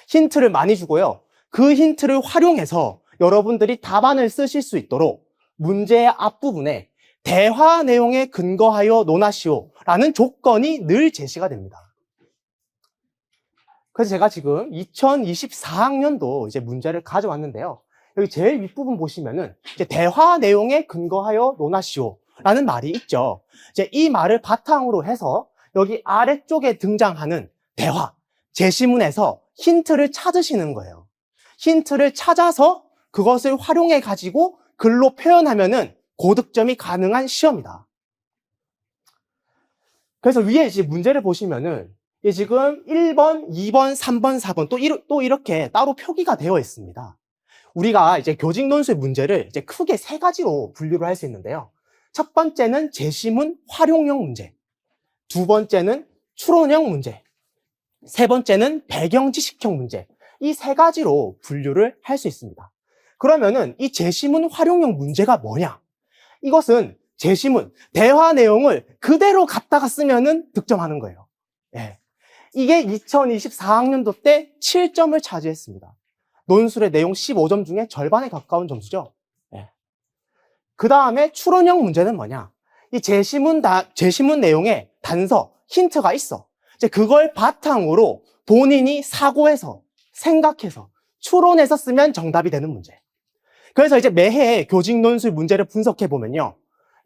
B: 힌트를 많이 주고요. 그 힌트를 활용해서 여러분들이 답안을 쓰실 수 있도록 문제의 앞부분에 대화 내용에 근거하여 논하시오 라는 조건이 늘 제시가 됩니다. 그래서 제가 지금 2024학년도 이제 문제를 가져왔는데요. 여기 제일 윗부분 보시면은 이제 대화 내용에 근거하여 논하시오 라는 말이 있죠. 이제 이 말을 바탕으로 해서 여기 아래쪽에 등장하는 대화, 제시문에서 힌트를 찾으시는 거예요. 힌트를 찾아서 그것을 활용해 가지고 글로 표현하면은 고득점이 가능한 시험이다. 그래서 위에 이제 문제를 보시면은 지금 1번, 2번, 3번, 4번 또 이렇게 따로 표기가 되어 있습니다. 우리가 이제 교직 논술 문제를 이제 크게 3가지로 분류를 할 수 있는데요. 첫 번째는 제시문 활용형 문제, 두 번째는 추론형 문제, 세 번째는 배경 지식형 문제. 이 3가지로 분류를 할 수 있습니다. 그러면은 이 제시문 활용형 문제가 뭐냐? 이것은 제시문, 대화 내용을 그대로 갖다가 쓰면은 득점하는 거예요. 예. 이게 2024학년도 때 7점을 차지했습니다. 논술의 내용 15점 중에 절반에 가까운 점수죠. 예. 그 다음에 추론형 문제는 뭐냐? 이 제시문 내용에 단서, 힌트가 있어. 이제 그걸 바탕으로 본인이 사고해서, 생각해서, 추론해서 쓰면 정답이 되는 문제. 그래서 이제 매해 교직 논술 문제를 분석해 보면요.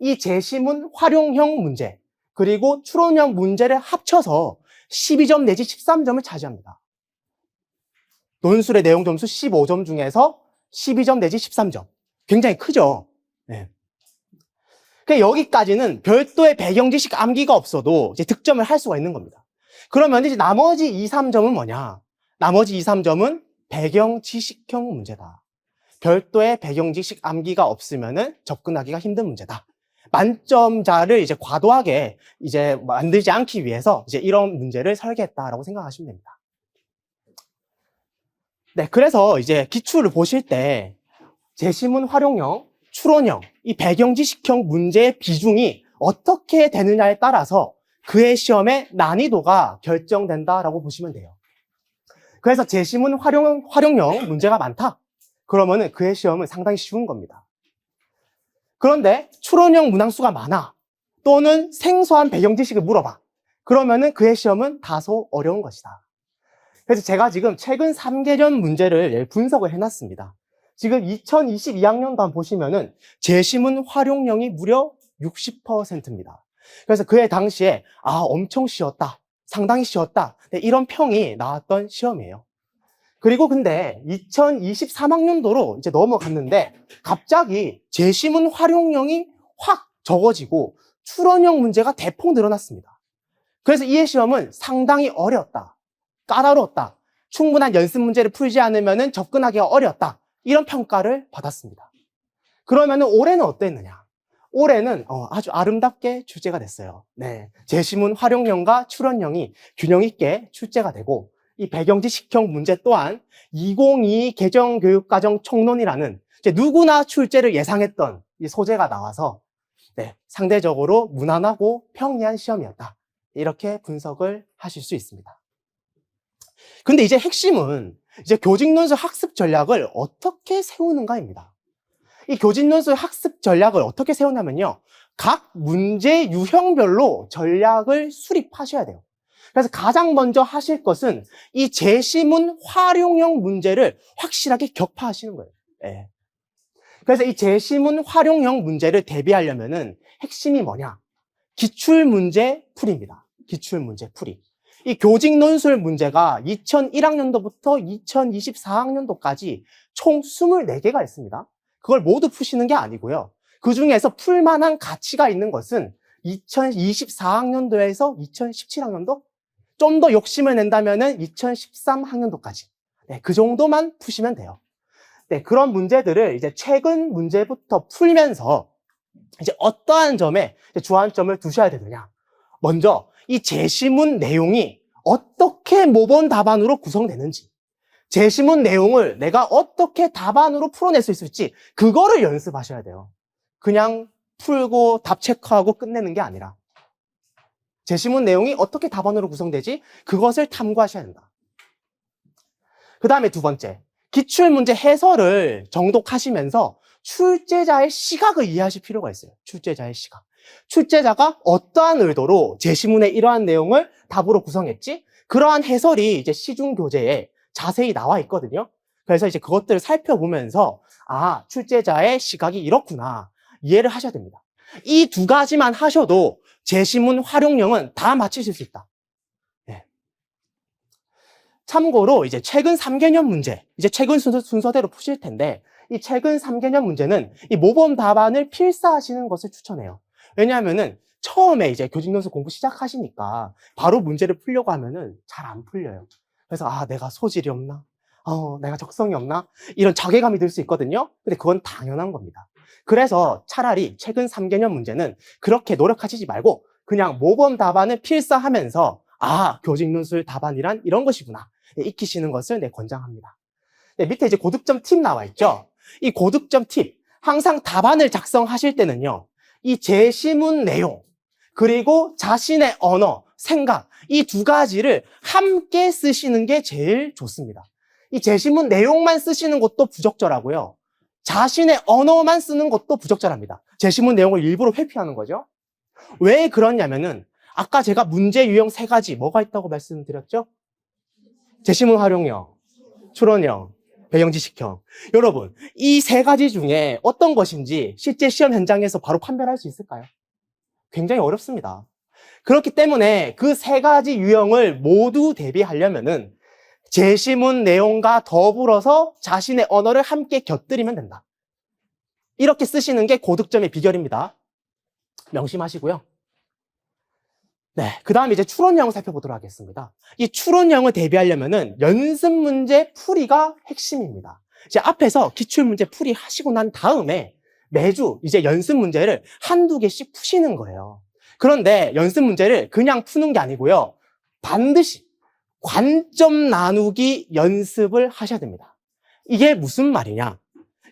B: 이 제시문 활용형 문제, 그리고 추론형 문제를 합쳐서 12점 내지 13점을 차지합니다. 논술의 내용 점수 15점 중에서 12점 내지 13점. 굉장히 크죠? 네. 그러니까 여기까지는 별도의 배경 지식 암기가 없어도 이제 득점을 할 수가 있는 겁니다. 그러면 이제 나머지 2, 3점은 뭐냐? 나머지 2, 3점은 배경 지식형 문제다. 별도의 배경 지식 암기가 없으면은 접근하기가 힘든 문제다. 만점자를 이제 과도하게 이제 만들지 않기 위해서 이제 이런 문제를 설계했다라고 생각하시면 됩니다. 네, 그래서 이제 기출을 보실 때 제시문 활용형, 추론형, 이 배경 지식형 문제의 비중이 어떻게 되느냐에 따라서 그의 시험의 난이도가 결정된다라고 보시면 돼요. 그래서 제시문 활용형 문제가 많다. 그러면은 그의 시험은 상당히 쉬운 겁니다. 그런데 추론형 문항수가 많아. 또는 생소한 배경 지식을 물어봐. 그러면은 그의 시험은 다소 어려운 것이다. 그래서 제가 지금 최근 3개년 문제를 분석을 해놨습니다. 지금 2022학년도 한번 보시면은 제시문 활용형이 무려 60%입니다. 그래서 그해 당시에 엄청 쉬웠다. 상당히 쉬웠다. 네, 이런 평이 나왔던 시험이에요. 그리고 근데 2023학년도로 이제 넘어갔는데 갑자기 제시문 활용형이 확 적어지고 추론형 문제가 대폭 늘어났습니다. 그래서 이해 시험은 상당히 어려웠다. 까다로웠다. 충분한 연습 문제를 풀지 않으면 접근하기가 어려웠다. 이런 평가를 받았습니다. 그러면 올해는 어땠느냐? 올해는 아주 아름답게 출제가 됐어요. 네, 제시문 활용형과 추론형이 균형 있게 출제가 되고 이 배경지식형 문제 또한 2022 개정교육과정 총론이라는 이제 누구나 출제를 예상했던 이 소재가 나와서 네, 상대적으로 무난하고 평이한 시험이었다. 이렇게 분석을 하실 수 있습니다. 근데 이제 핵심은 이제 교직논술 학습 전략을 어떻게 세우는가입니다. 이 교직논술 학습 전략을 어떻게 세우냐면요. 각 문제 유형별로 전략을 수립하셔야 돼요. 그래서 가장 먼저 하실 것은 이 제시문 활용형 문제를 확실하게 격파하시는 거예요. 네. 그래서 이 제시문 활용형 문제를 대비하려면은 핵심이 뭐냐? 기출문제 풀이입니다. 기출문제 풀이. 이 교직논술 문제가 2001학년도부터 2024학년도까지 총 24개가 있습니다. 그걸 모두 푸시는 게 아니고요. 그 중에서 풀만한 가치가 있는 것은 2024학년도에서 2017학년도? 좀 더 욕심을 낸다면은 2013학년도까지. 네, 그 정도만 푸시면 돼요. 네, 그런 문제들을 이제 최근 문제부터 풀면서 이제 어떠한 점에 주안점을 두셔야 되느냐. 먼저 이 제시문 내용이 어떻게 모범 답안으로 구성되는지, 제시문 내용을 내가 어떻게 답안으로 풀어낼 수 있을지 그거를 연습하셔야 돼요. 그냥 풀고 답 체크하고 끝내는 게 아니라 제시문 내용이 어떻게 답안으로 구성되지 그것을 탐구하셔야 된다. 그 다음에 두 번째, 기출문제 해설을 정독하시면서 출제자의 시각을 이해하실 필요가 있어요. 출제자의 시각. 출제자가 어떠한 의도로 제시문의 이러한 내용을 답으로 구성했지? 그러한 해설이 이제 시중교재에 자세히 나와 있거든요. 그래서 이제 그것들을 살펴보면서 출제자의 시각이 이렇구나. 이해를 하셔야 됩니다. 이 두 가지만 하셔도 제시문 활용형은 다 맞추실 수 있다. 네. 참고로 이제 최근 3개년 문제, 이제 최근 순서대로 푸실 텐데 이 최근 3개년 문제는 이 모범 답안을 필사하시는 것을 추천해요. 왜냐하면은 처음에 이제 교직논술 공부 시작하시니까 바로 문제를 풀려고 하면은 잘 안 풀려요. 그래서 내가 소질이 없나? 내가 적성이 없나? 이런 자괴감이 들 수 있거든요. 근데 그건 당연한 겁니다. 그래서 차라리 최근 3개년 문제는 그렇게 노력하시지 말고 그냥 모범 답안을 필사하면서 교직논술 답안이란 이런 것이구나. 익히시는 것을 권장합니다. 밑에 이제 고득점 팁 나와 있죠. 이 고득점 팁, 항상 답안을 작성하실 때는요. 이 제시문 내용, 그리고 자신의 언어, 생각, 이 두 가지를 함께 쓰시는 게 제일 좋습니다. 이 제시문 내용만 쓰시는 것도 부적절하고요. 자신의 언어만 쓰는 것도 부적절합니다. 제시문 내용을 일부러 회피하는 거죠. 왜 그러냐면은 아까 제가 문제 유형 3가지 뭐가 있다고 말씀드렸죠? 제시문 활용형, 추론형, 배경지식형. 여러분, 이 3가지 중에 어떤 것인지 실제 시험 현장에서 바로 판별할 수 있을까요? 굉장히 어렵습니다. 그렇기 때문에 그 세 가지 유형을 모두 대비하려면은 제시문 내용과 더불어서 자신의 언어를 함께 곁들이면 된다. 이렇게 쓰시는 게 고득점의 비결입니다. 명심하시고요. 네, 그 다음에 이제 추론형을 살펴보도록 하겠습니다. 이 추론형을 대비하려면은 연습 문제 풀이가 핵심입니다. 이제 앞에서 기출문제 풀이 하시고 난 다음에 매주 이제 연습 문제를 한두 개씩 푸시는 거예요. 그런데 연습 문제를 그냥 푸는 게 아니고요. 반드시 관점 나누기 연습을 하셔야 됩니다. 이게 무슨 말이냐?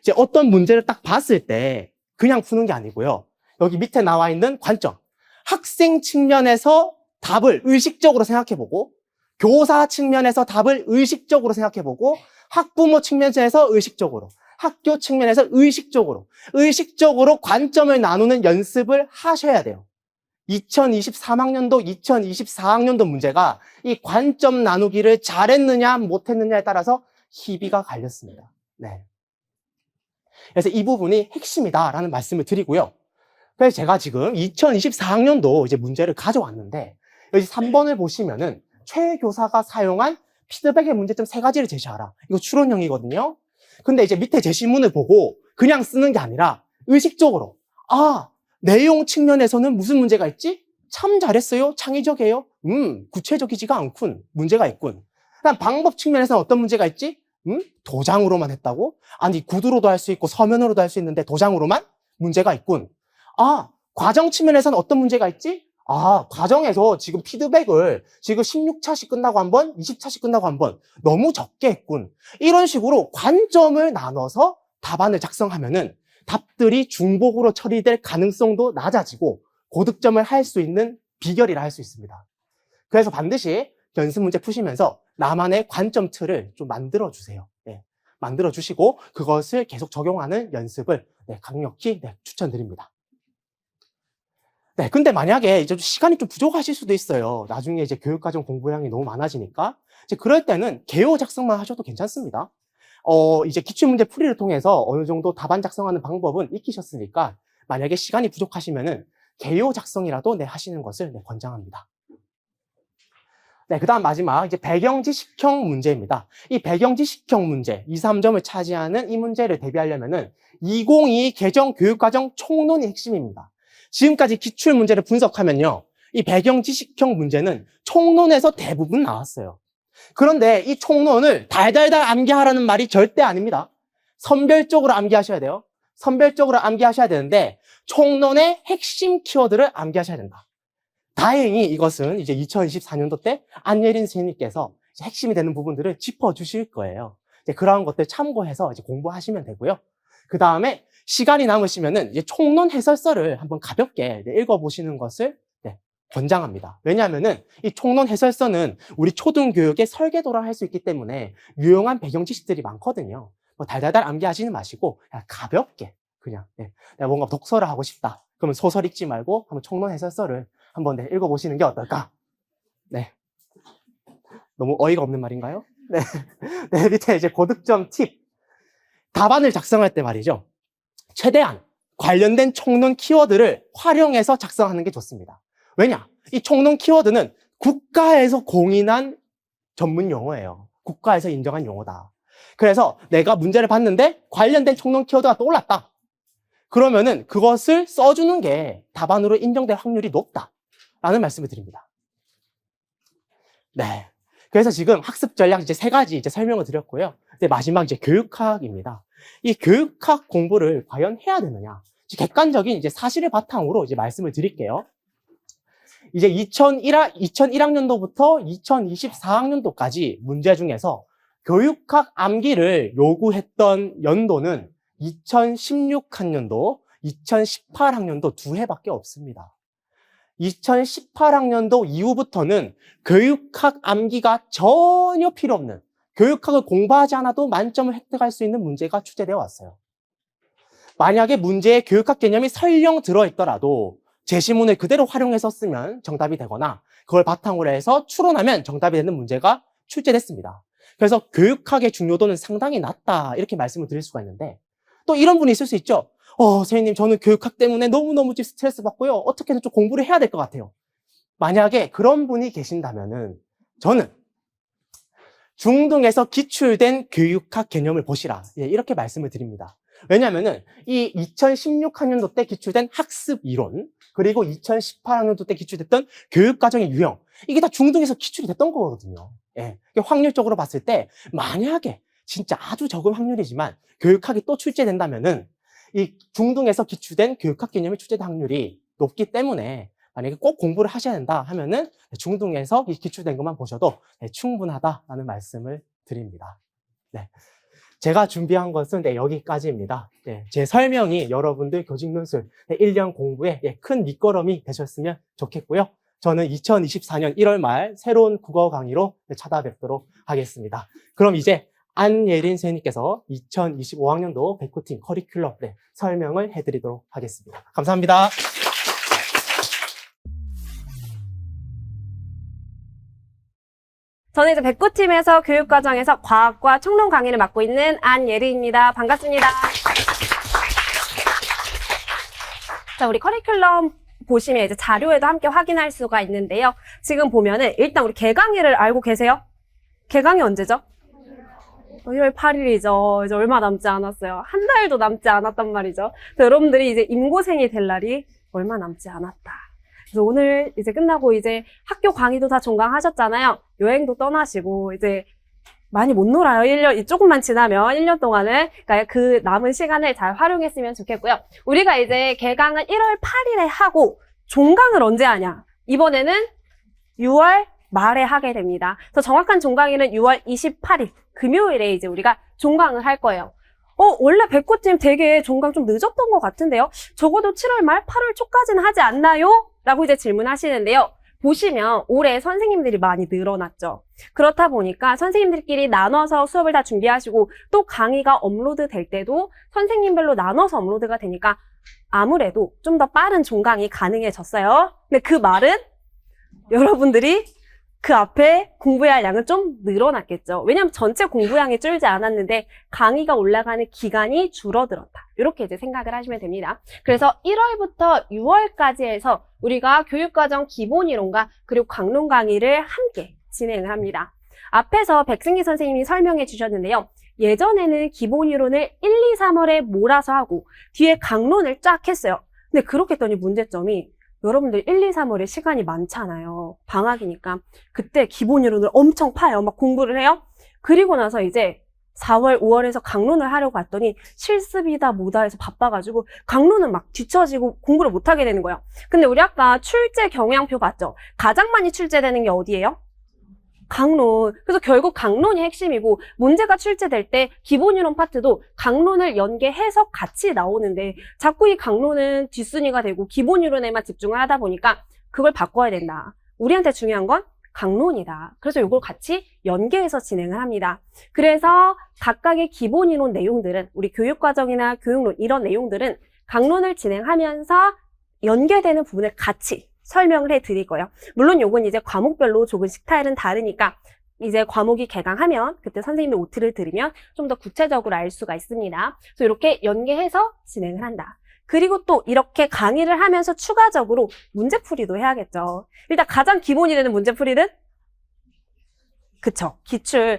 B: 이제 어떤 문제를 딱 봤을 때 그냥 푸는 게 아니고요. 여기 밑에 나와 있는 관점. 학생 측면에서 답을 의식적으로 생각해보고, 교사 측면에서 답을 의식적으로 생각해보고, 학부모 측면에서 의식적으로, 학교 측면에서 의식적으로 관점을 나누는 연습을 하셔야 돼요. 2023학년도, 2024학년도 문제가 이 관점 나누기를 잘했느냐, 못했느냐에 따라서 희비가 갈렸습니다. 네. 그래서 이 부분이 핵심이다라는 말씀을 드리고요. 그래서 제가 지금 2024학년도 이제 문제를 가져왔는데, 여기 3번을 보시면은 최 교사가 사용한 피드백의 문제점 3가지를 제시하라. 이거 추론형이거든요. 근데 이제 밑에 제시문을 보고 그냥 쓰는 게 아니라 의식적으로, 내용 측면에서는 무슨 문제가 있지? 참 잘했어요. 창의적이에요. 구체적이지가 않군. 문제가 있군. 그다음 방법 측면에서는 어떤 문제가 있지? 도장으로만 했다고? 아니, 구두로도 할 수 있고 서면으로도 할 수 있는데 도장으로만? 문제가 있군. 과정 측면에서는 어떤 문제가 있지? 과정에서 지금 피드백을 지금 16차씩 끝나고 한 번, 20차씩 끝나고 한 번 너무 적게 했군. 이런 식으로 관점을 나눠서 답안을 작성하면은 답들이 중복으로 처리될 가능성도 낮아지고 고득점을 할 수 있는 비결이라 할 수 있습니다. 그래서 반드시 연습 문제 푸시면서 나만의 관점 틀을 좀 만들어 주세요. 네, 만들어 주시고 그것을 계속 적용하는 연습을 강력히 추천드립니다. 네, 근데 만약에 이제 시간이 좀 부족하실 수도 있어요. 나중에 이제 교육과정 공부량이 너무 많아지니까. 이제 그럴 때는 개요 작성만 하셔도 괜찮습니다. 이제 기출문제 풀이를 통해서 어느 정도 답안 작성하는 방법은 익히셨으니까 만약에 시간이 부족하시면은 개요 작성이라도 하시는 것을 권장합니다. 네, 그 다음 마지막 이제 배경지식형 문제입니다. 이 배경지식형 문제 2, 3점을 차지하는 이 문제를 대비하려면은 2022 개정 교육과정 총론이 핵심입니다. 지금까지 기출 문제를 분석하면요, 이 배경지식형 문제는 총론에서 대부분 나왔어요. 그런데 이 총론을 달달달 암기하라는 말이 절대 아닙니다. 선별적으로 암기하셔야 돼요. 선별적으로 암기하셔야 되는데 총론의 핵심 키워드를 암기하셔야 된다. 다행히 이것은 이제 2024년도 때 안예린 선생님께서 핵심이 되는 부분들을 짚어주실 거예요. 이제 그런 것들 참고해서 이제 공부하시면 되고요. 그 다음에 시간이 남으시면은 이제 총론 해설서를 한번 가볍게 읽어보시는 것을 권장합니다. 왜냐하면은 이 총론 해설서는 우리 초등교육의 설계도라 할 수 있기 때문에 유용한 배경 지식들이 많거든요. 뭐 달달달 암기하시는 마시고 그냥 가볍게 그냥 내가 뭔가 독서를 하고 싶다. 그러면 소설 읽지 말고 한번 총론 해설서를 한번 읽어보시는 게 어떨까? 네. 너무 어이가 없는 말인가요? 네. 네, 밑에 이제 고득점 팁. 답안을 작성할 때 말이죠. 최대한 관련된 총론 키워드를 활용해서 작성하는 게 좋습니다. 왜냐? 이 총론 키워드는 국가에서 공인한 전문 용어예요. 국가에서 인정한 용어다. 그래서 내가 문제를 봤는데 관련된 총론 키워드가 떠올랐다. 그러면은 그것을 써주는 게 답안으로 인정될 확률이 높다라는 말씀을 드립니다. 네. 그래서 지금 학습 전략 이제 3가지 이제 설명을 드렸고요. 이제 마지막 이제 교육학입니다. 이 교육학 공부를 과연 해야 되느냐? 객관적인 이제 사실을 바탕으로 이제 말씀을 드릴게요. 이제 2001학년도부터 2024학년도까지 문제 중에서 교육학 암기를 요구했던 연도는 2016학년도, 2018학년도 2해밖에 없습니다. 2018학년도 이후부터는 교육학 암기가 전혀 필요 없는, 교육학을 공부하지 않아도 만점을 획득할 수 있는 문제가 출제되어 왔어요. 만약에 문제에 교육학 개념이 설령 들어있더라도 제시문을 그대로 활용해서 쓰면 정답이 되거나 그걸 바탕으로 해서 추론하면 정답이 되는 문제가 출제됐습니다. 그래서 교육학의 중요도는 상당히 낮다 이렇게 말씀을 드릴 수가 있는데 또 이런 분이 있을 수 있죠. 선생님 저는 교육학 때문에 너무너무 스트레스 받고요. 어떻게든 좀 공부를 해야 될 것 같아요. 만약에 그런 분이 계신다면은 저는 중등에서 기출된 교육학 개념을 보시라. 예, 이렇게 말씀을 드립니다. 왜냐면은 이 2016학년도 때 기출된 학습 이론, 그리고 2018학년도 때 기출됐던 교육과정의 유형, 이게 다 중등에서 기출이 됐던 거거든요. 예, 확률적으로 봤을 때 만약에 진짜 아주 적은 확률이지만 교육학이 또 출제된다면은 이 중등에서 기출된 교육학 개념이 출제될 확률이 높기 때문에 만약에 꼭 공부를 하셔야 된다 하면은 중등에서 이 기출된 것만 보셔도 충분하다라는 말씀을 드립니다. 네. 제가 준비한 것은 여기까지입니다. 제 설명이 여러분들 교직논술 1년 공부에 큰 밑거름이 되셨으면 좋겠고요. 저는 2024년 1월 말 새로운 국어 강의로 찾아뵙도록 하겠습니다. 그럼 이제 안예린 선생님께서 2025학년도 백호팀 커리큘럼 설명을 해드리도록 하겠습니다. 감사합니다.
C: 저는 이제 백구팀에서 교육과정에서 과학과 총론 강의를 맡고 있는 안예리입니다. 반갑습니다. 자, 우리 커리큘럼 보시면 이제 자료에도 함께 확인할 수가 있는데요. 지금 보면은 일단 우리 개강일을 알고 계세요? 개강이 언제죠? 1월 8일이죠. 이제 얼마 남지 않았어요. 한 달도 남지 않았단 말이죠. 여러분들이 이제 임고생이 될 날이 얼마 남지 않았다. 그래서 오늘 이제 끝나고 이제 학교 강의도 다 종강하셨잖아요. 여행도 떠나시고 이제 많이 못 놀아요. 1년, 조금만 지나면 1년 동안은. 그러니까 그 남은 시간을 잘 활용했으면 좋겠고요. 우리가 이제 개강은 1월 8일에 하고 종강을 언제 하냐? 이번에는 6월 말에 하게 됩니다. 그래서 정확한 종강일은 6월 28일 금요일에 이제 우리가 종강을 할 거예요. 원래 백호팀 되게 종강 좀 늦었던 것 같은데요. 적어도 7월 말, 8월 초까지는 하지 않나요? 라고 이제 질문하시는데요. 보시면 올해 선생님들이 많이 늘어났죠. 그렇다 보니까 선생님들끼리 나눠서 수업을 다 준비하시고 또 강의가 업로드 될 때도 선생님별로 나눠서 업로드가 되니까 아무래도 좀 더 빠른 종강이 가능해졌어요. 근데 그 말은 여러분들이 그 앞에 공부해야 할 양은 좀 늘어났겠죠. 왜냐하면 전체 공부량이 줄지 않았는데 강의가 올라가는 기간이 줄어들었다. 이렇게 이제 생각을 하시면 됩니다. 그래서 1월부터 6월까지 해서 우리가 교육과정 기본이론과 그리고 강론 강의를 함께 진행을 합니다. 앞에서 백승기 선생님이 설명해 주셨는데요. 예전에는 기본이론을 1, 2, 3월에 몰아서 하고 뒤에 강론을 쫙 했어요. 근데 그렇게 했더니 문제점이 여러분들 1, 2, 3월에 시간이 많잖아요. 방학이니까. 그때 기본이론을 엄청 파요. 막 공부를 해요. 그리고 나서 이제 4월, 5월에서 강론을 하려고 했더니 실습이다 뭐다 해서 바빠가지고 강론은 막 뒤처지고 공부를 못하게 되는 거예요. 근데 우리 아까 출제 경향표 봤죠? 가장 많이 출제되는 게 어디예요? 강론. 그래서 결국 강론이 핵심이고 문제가 출제될 때 기본이론 파트도 강론을 연계해서 같이 나오는데 자꾸 이 강론은 뒷순위가 되고 기본이론에만 집중을 하다 보니까 그걸 바꿔야 된다. 우리한테 중요한 건 강론이다. 그래서 이걸 같이 연계해서 진행을 합니다. 그래서 각각의 기본이론 내용들은 우리 교육과정이나 교육론 이런 내용들은 강론을 진행하면서 연계되는 부분을 같이 설명을 해드릴 거예요. 물론 요건 이제 과목별로 조금씩 스타일은 다르니까 이제 과목이 개강하면 그때 선생님의 OT를 들으면 좀 더 구체적으로 알 수가 있습니다. 그래서 이렇게 연계해서 진행을 한다. 그리고 또 이렇게 강의를 하면서 추가적으로 문제풀이도 해야겠죠. 일단 가장 기본이 되는 문제풀이는 그쵸. 기출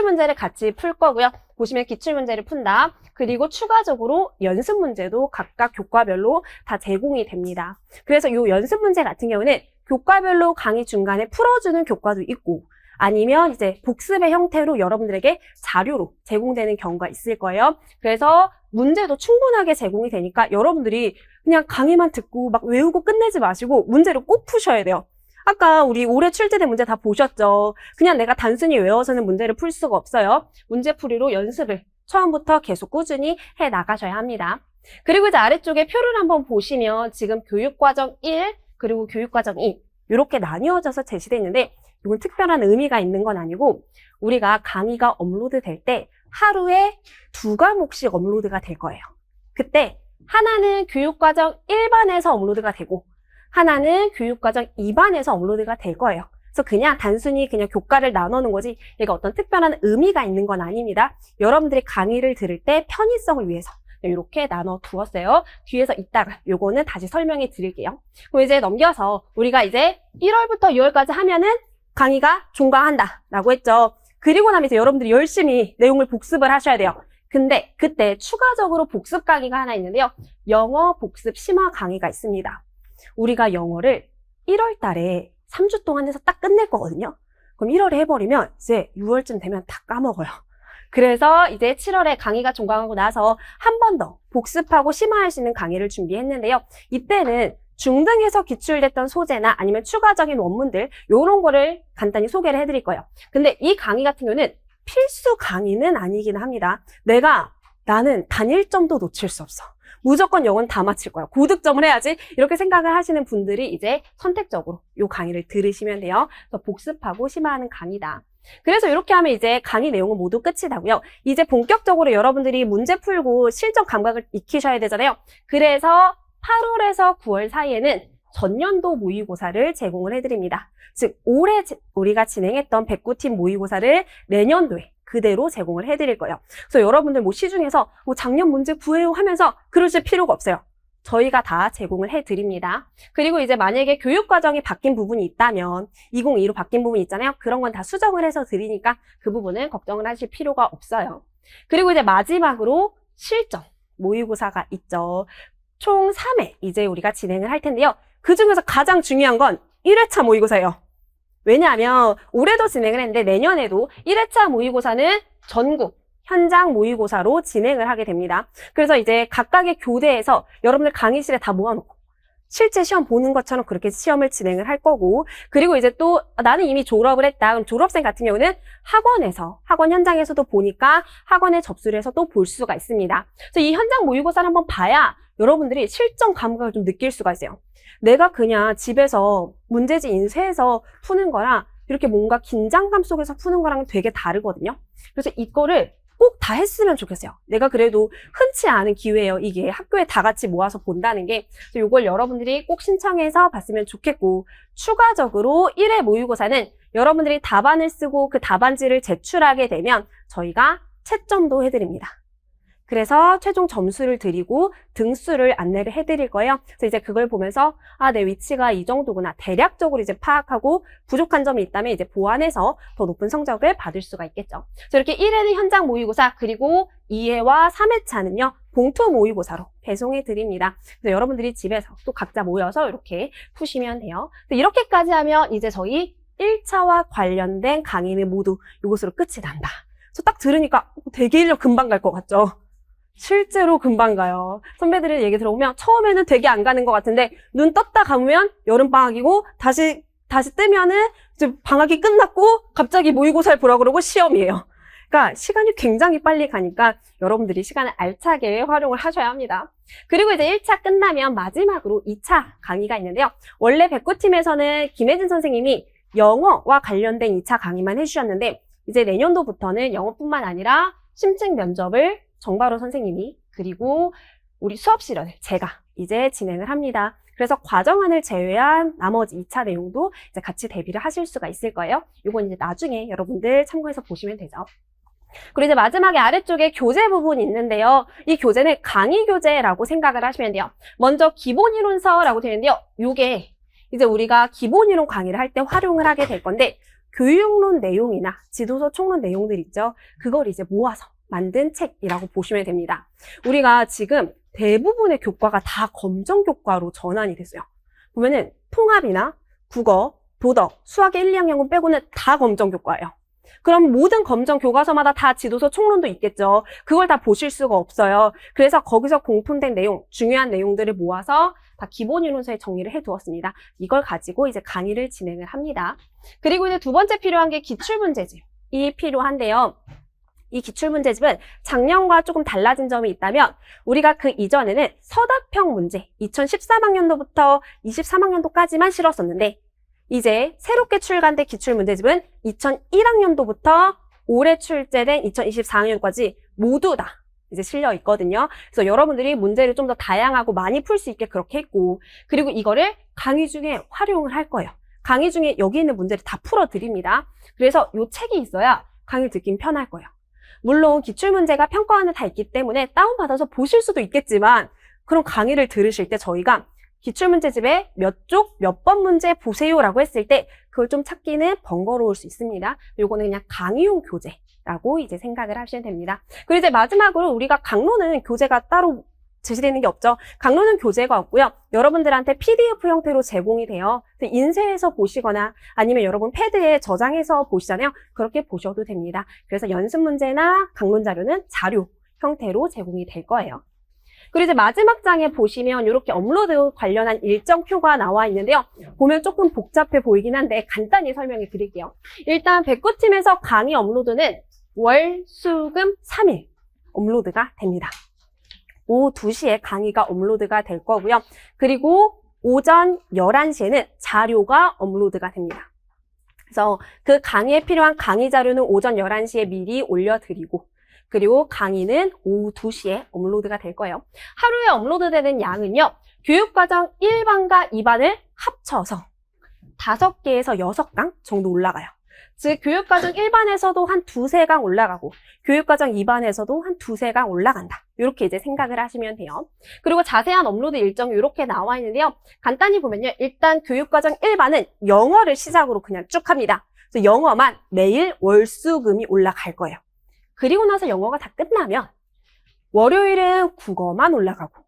C: 문제를 같이 풀 거고요. 보시면 기출 문제를 푼다. 그리고 추가적으로 연습 문제도 각각 교과별로 다 제공이 됩니다. 그래서 이 연습 문제 같은 경우는 교과별로 강의 중간에 풀어주는 교과도 있고 아니면 이제 복습의 형태로 여러분들에게 자료로 제공되는 경우가 있을 거예요. 그래서 문제도 충분하게 제공이 되니까 여러분들이 그냥 강의만 듣고 막 외우고 끝내지 마시고 문제를 꼭 푸셔야 돼요. 아까 우리 올해 출제된 문제 다 보셨죠? 그냥 내가 단순히 외워서는 문제를 풀 수가 없어요. 문제풀이로 연습을 처음부터 계속 꾸준히 해 나가셔야 합니다. 그리고 이제 아래쪽에 표를 한번 보시면 지금 교육과정 1 그리고 교육과정 2 이렇게 나뉘어져서 제시되어 있는데 이건 특별한 의미가 있는 건 아니고 우리가 강의가 업로드 될 때 하루에 2과목씩 업로드가 될 거예요. 그때 하나는 교육과정 1반에서 업로드가 되고 하나는 교육과정 2반에서 업로드가 될 거예요. 그래서 그냥 단순히 그냥 교과를 나누는 거지 얘가 어떤 특별한 의미가 있는 건 아닙니다. 여러분들이 강의를 들을 때 편의성을 위해서 이렇게 나눠 두었어요. 뒤에서 이따가 요거는 다시 설명해 드릴게요. 그럼 이제 넘겨서 우리가 이제 1월부터 6월까지 하면은 강의가 종강한다 라고 했죠. 그리고 나면 이제 여러분들이 열심히 내용을 복습을 하셔야 돼요. 근데 그때 추가적으로 복습 강의가 하나 있는데요. 영어 복습 심화 강의가 있습니다. 우리가 영어를 1월 달에 3주 동안 해서 딱 끝낼 거거든요. 그럼 1월에 해버리면 이제 6월쯤 되면 다 까먹어요. 그래서 이제 7월에 강의가 종강하고 나서 한 번 더 복습하고 심화할 수 있는 강의를 준비했는데요. 이때는 중등에서 기출됐던 소재나 아니면 추가적인 원문들 이런 거를 간단히 소개를 해드릴 거예요. 근데 이 강의 같은 경우는 필수 강의는 아니긴 합니다. 나는 단일점도 놓칠 수 없어. 무조건 영어는 다 맞힐 거야. 고득점을 해야지. 이렇게 생각을 하시는 분들이 이제 선택적으로 이 강의를 들으시면 돼요. 그래서 복습하고 심화하는 강의다. 그래서 이렇게 하면 이제 강의 내용은 모두 끝이 나고요. 이제 본격적으로 여러분들이 문제 풀고 실전 감각을 익히셔야 되잖아요. 그래서 8월에서 9월 사이에는 전년도 모의고사를 제공을 해드립니다. 즉 올해 우리가 진행했던 109팀 모의고사를 내년도에 그대로 제공을 해드릴 거예요. 그래서 여러분들 뭐 시중에서 뭐 작년 문제 구해요 하면서 그러실 필요가 없어요. 저희가 다 제공을 해드립니다. 그리고 이제 만약에 교육과정이 바뀐 부분이 있다면 2022로 바뀐 부분이 있잖아요. 그런 건 다 수정을 해서 드리니까 그 부분은 걱정을 하실 필요가 없어요. 그리고 이제 마지막으로 실전 모의고사가 있죠. 총 3회 이제 우리가 진행을 할 텐데요. 그 중에서 가장 중요한 건 1회차 모의고사예요. 왜냐하면 올해도 진행을 했는데 내년에도 1회차 모의고사는 전국 현장 모의고사로 진행을 하게 됩니다. 그래서 이제 각각의 교대에서 여러분들 강의실에 다 모아놓고 실제 시험 보는 것처럼 그렇게 시험을 진행을 할 거고, 그리고 이제 또 나는 이미 졸업을 했다. 그럼 졸업생 같은 경우는 학원 현장에서도 보니까 학원에 접수를 해서 또 볼 수가 있습니다. 그래서 이 현장 모의고사를 한번 봐야 여러분들이 실전 감각을 좀 느낄 수가 있어요. 내가 그냥 집에서 문제지 인쇄해서 푸는 거랑 이렇게 뭔가 긴장감 속에서 푸는 거랑 되게 다르거든요. 그래서 이거를 꼭 다 했으면 좋겠어요. 내가 그래도 흔치 않은 기회예요. 이게 학교에 다 같이 모아서 본다는 게. 그래서 이걸 여러분들이 꼭 신청해서 봤으면 좋겠고, 추가적으로 1회 모의고사는 여러분들이 답안을 쓰고 그 답안지를 제출하게 되면 저희가 채점도 해드립니다. 그래서 최종 점수를 드리고 등수를 안내를 해드릴 거예요. 그래서 이제 그걸 보면서 내 위치가 이 정도구나. 대략적으로 이제 파악하고 부족한 점이 있다면 이제 보완해서 더 높은 성적을 받을 수가 있겠죠. 그래서 이렇게 1회는 현장 모의고사, 그리고 2회와 3회차는요 봉투 모의고사로 배송해 드립니다. 그래서 여러분들이 집에서 또 각자 모여서 이렇게 푸시면 돼요. 이렇게까지 하면 이제 저희 1차와 관련된 강의는 모두 이것으로 끝이 난다. 그래서 딱 들으니까 되게 1년 금방 갈 것 같죠? 실제로 금방 가요. 선배들의 얘기 들어보면 처음에는 되게 안 가는 것 같은데 눈 떴다 감으면 여름방학이고 다시 뜨면은 이제 방학이 끝났고 갑자기 모의고사를 보라 그러고 시험이에요. 그러니까 시간이 굉장히 빨리 가니까 여러분들이 시간을 알차게 활용을 하셔야 합니다. 그리고 이제 1차 끝나면 마지막으로 2차 강의가 있는데요. 원래 109팀에서는 김혜진 선생님이 영어와 관련된 2차 강의만 해주셨는데 이제 내년도부터는 영어뿐만 아니라 심층 면접을 정바로 선생님이, 그리고 우리 수업실을 제가 이제 진행을 합니다. 그래서 과정안을 제외한 나머지 2차 내용도 이제 같이 대비를 하실 수가 있을 거예요. 이건 이제 나중에 여러분들 참고해서 보시면 되죠. 그리고 이제 마지막에 아래쪽에 교재 부분이 있는데요. 이 교재는 강의 교재라고 생각을 하시면 돼요. 먼저 기본이론서라고 되어 있는데요. 이게 이제 우리가 기본이론 강의를 할 때 활용을 하게 될 건데, 교육론 내용이나 지도서 총론 내용들 있죠. 그걸 이제 모아서 만든 책이라고 보시면 됩니다. 우리가 지금 대부분의 교과가 다 검정 교과로 전환이 됐어요. 보면은 통합이나 국어, 도덕, 수학의 1, 2학년은 빼고는 다 검정 교과예요. 그럼 모든 검정 교과서마다 다 지도서 총론도 있겠죠. 그걸 다 보실 수가 없어요. 그래서 거기서 공통된 내용, 중요한 내용들을 모아서 다 기본 이론서에 정리를 해두었습니다. 이걸 가지고 이제 강의를 진행을 합니다. 그리고 이제 두 번째 필요한 게 기출문제집이 필요한데요. 이 기출문제집은 작년과 조금 달라진 점이 있다면 우리가 그 이전에는 서답형 문제 2013학년도부터 23학년도까지만 실었었는데 이제 새롭게 출간된 기출문제집은 2001학년도부터 올해 출제된 2024학년까지 모두 다 이제 실려 있거든요. 그래서 여러분들이 문제를 좀 더 다양하고 많이 풀 수 있게 그렇게 했고, 그리고 이거를 강의 중에 활용을 할 거예요. 강의 중에 여기 있는 문제를 다 풀어드립니다. 그래서 이 책이 있어야 강의를 듣긴 편할 거예요. 물론 기출문제가 평가원에 다 있기 때문에 다운받아서 보실 수도 있겠지만 그럼 강의를 들으실 때 저희가 기출문제집에 몇 쪽, 몇 번 문제 보세요라고 했을 때 그걸 좀 찾기는 번거로울 수 있습니다. 요거는 그냥 강의용 교재라고 이제 생각을 하시면 됩니다. 그리고 이제 마지막으로 우리가 강론은 교재가 따로 제시되는 게 없죠. 강론은 교재가 없고요. 여러분들한테 PDF 형태로 제공이 돼요. 인쇄해서 보시거나 아니면 여러분 패드에 저장해서 보시잖아요. 그렇게 보셔도 됩니다. 그래서 연습 문제나 강론 자료는 자료 형태로 제공이 될 거예요. 그리고 이제 마지막 장에 보시면 이렇게 업로드 관련한 일정표가 나와 있는데요. 보면 조금 복잡해 보이긴 한데 간단히 설명해 드릴게요. 일단 백구팀에서 강의 업로드는 월, 수, 금 3일 업로드가 됩니다. 오후 2시에 강의가 업로드가 될 거고요. 그리고 오전 11시에는 자료가 업로드가 됩니다. 그래서 그 강의에 필요한 강의 자료는 오전 11시에 미리 올려드리고 그리고 강의는 오후 2시에 업로드가 될 거예요. 하루에 업로드되는 양은요. 교육과정 1반과 2반을 합쳐서 5개에서 6강 정도 올라가요. 즉 교육과정 1반에서도 한 2~3강 올라가고 교육과정 2반에서도 한 2~3강 올라간다. 이렇게 이제 생각을 하시면 돼요. 그리고 자세한 업로드 일정이 이렇게 나와 있는데요. 간단히 보면요. 일단 교육과정 1반은 영어를 시작으로 그냥 쭉 합니다. 그래서 영어만 매일 월, 수, 금이 올라갈 거예요. 그리고 나서 영어가 다 끝나면 월요일은 국어만 올라가고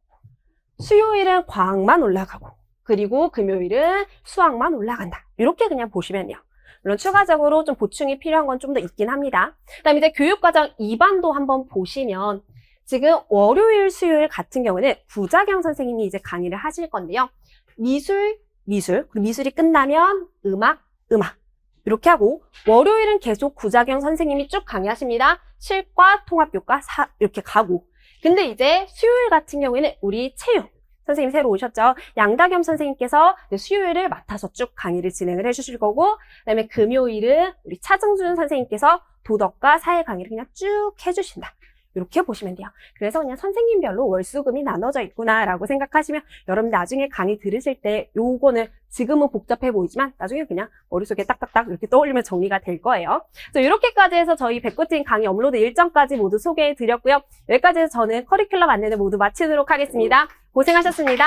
C: 수요일은 과학만 올라가고 그리고 금요일은 수학만 올라간다. 이렇게 그냥 보시면 돼요. 물론 추가적으로 좀 보충이 필요한 건 좀 더 있긴 합니다. 그다음에 이제 교육과정 2반도 한번 보시면 지금 월요일, 수요일 같은 경우는 구자경 선생님이 이제 강의를 하실 건데요. 미술, 그리고 미술이 끝나면 음악. 이렇게 하고 월요일은 계속 구자경 선생님이 쭉 강의하십니다. 실과, 통합교과, 이렇게 가고 근데 이제 수요일 같은 경우에는 우리 채용 선생님 새로 오셨죠? 양다겸 선생님께서 수요일을 맡아서 쭉 강의를 진행을 해주실 거고 그다음에 금요일은 우리 차정준 선생님께서 도덕과 사회 강의를 그냥 쭉 해주신다. 이렇게 보시면 돼요. 그래서 그냥 선생님별로 월수금이 나눠져 있구나라고 생각하시면 여러분 나중에 강의 들으실 때 요거는 지금은 복잡해 보이지만 나중에 그냥 머릿속에 딱딱딱 이렇게 떠올리면 정리가 될 거예요. 그래서 이렇게까지 해서 저희 백구팀 강의 업로드 일정까지 모두 소개해 드렸고요. 여기까지 해서 저는 커리큘럼 안내를 모두 마치도록 하겠습니다. 고생하셨습니다.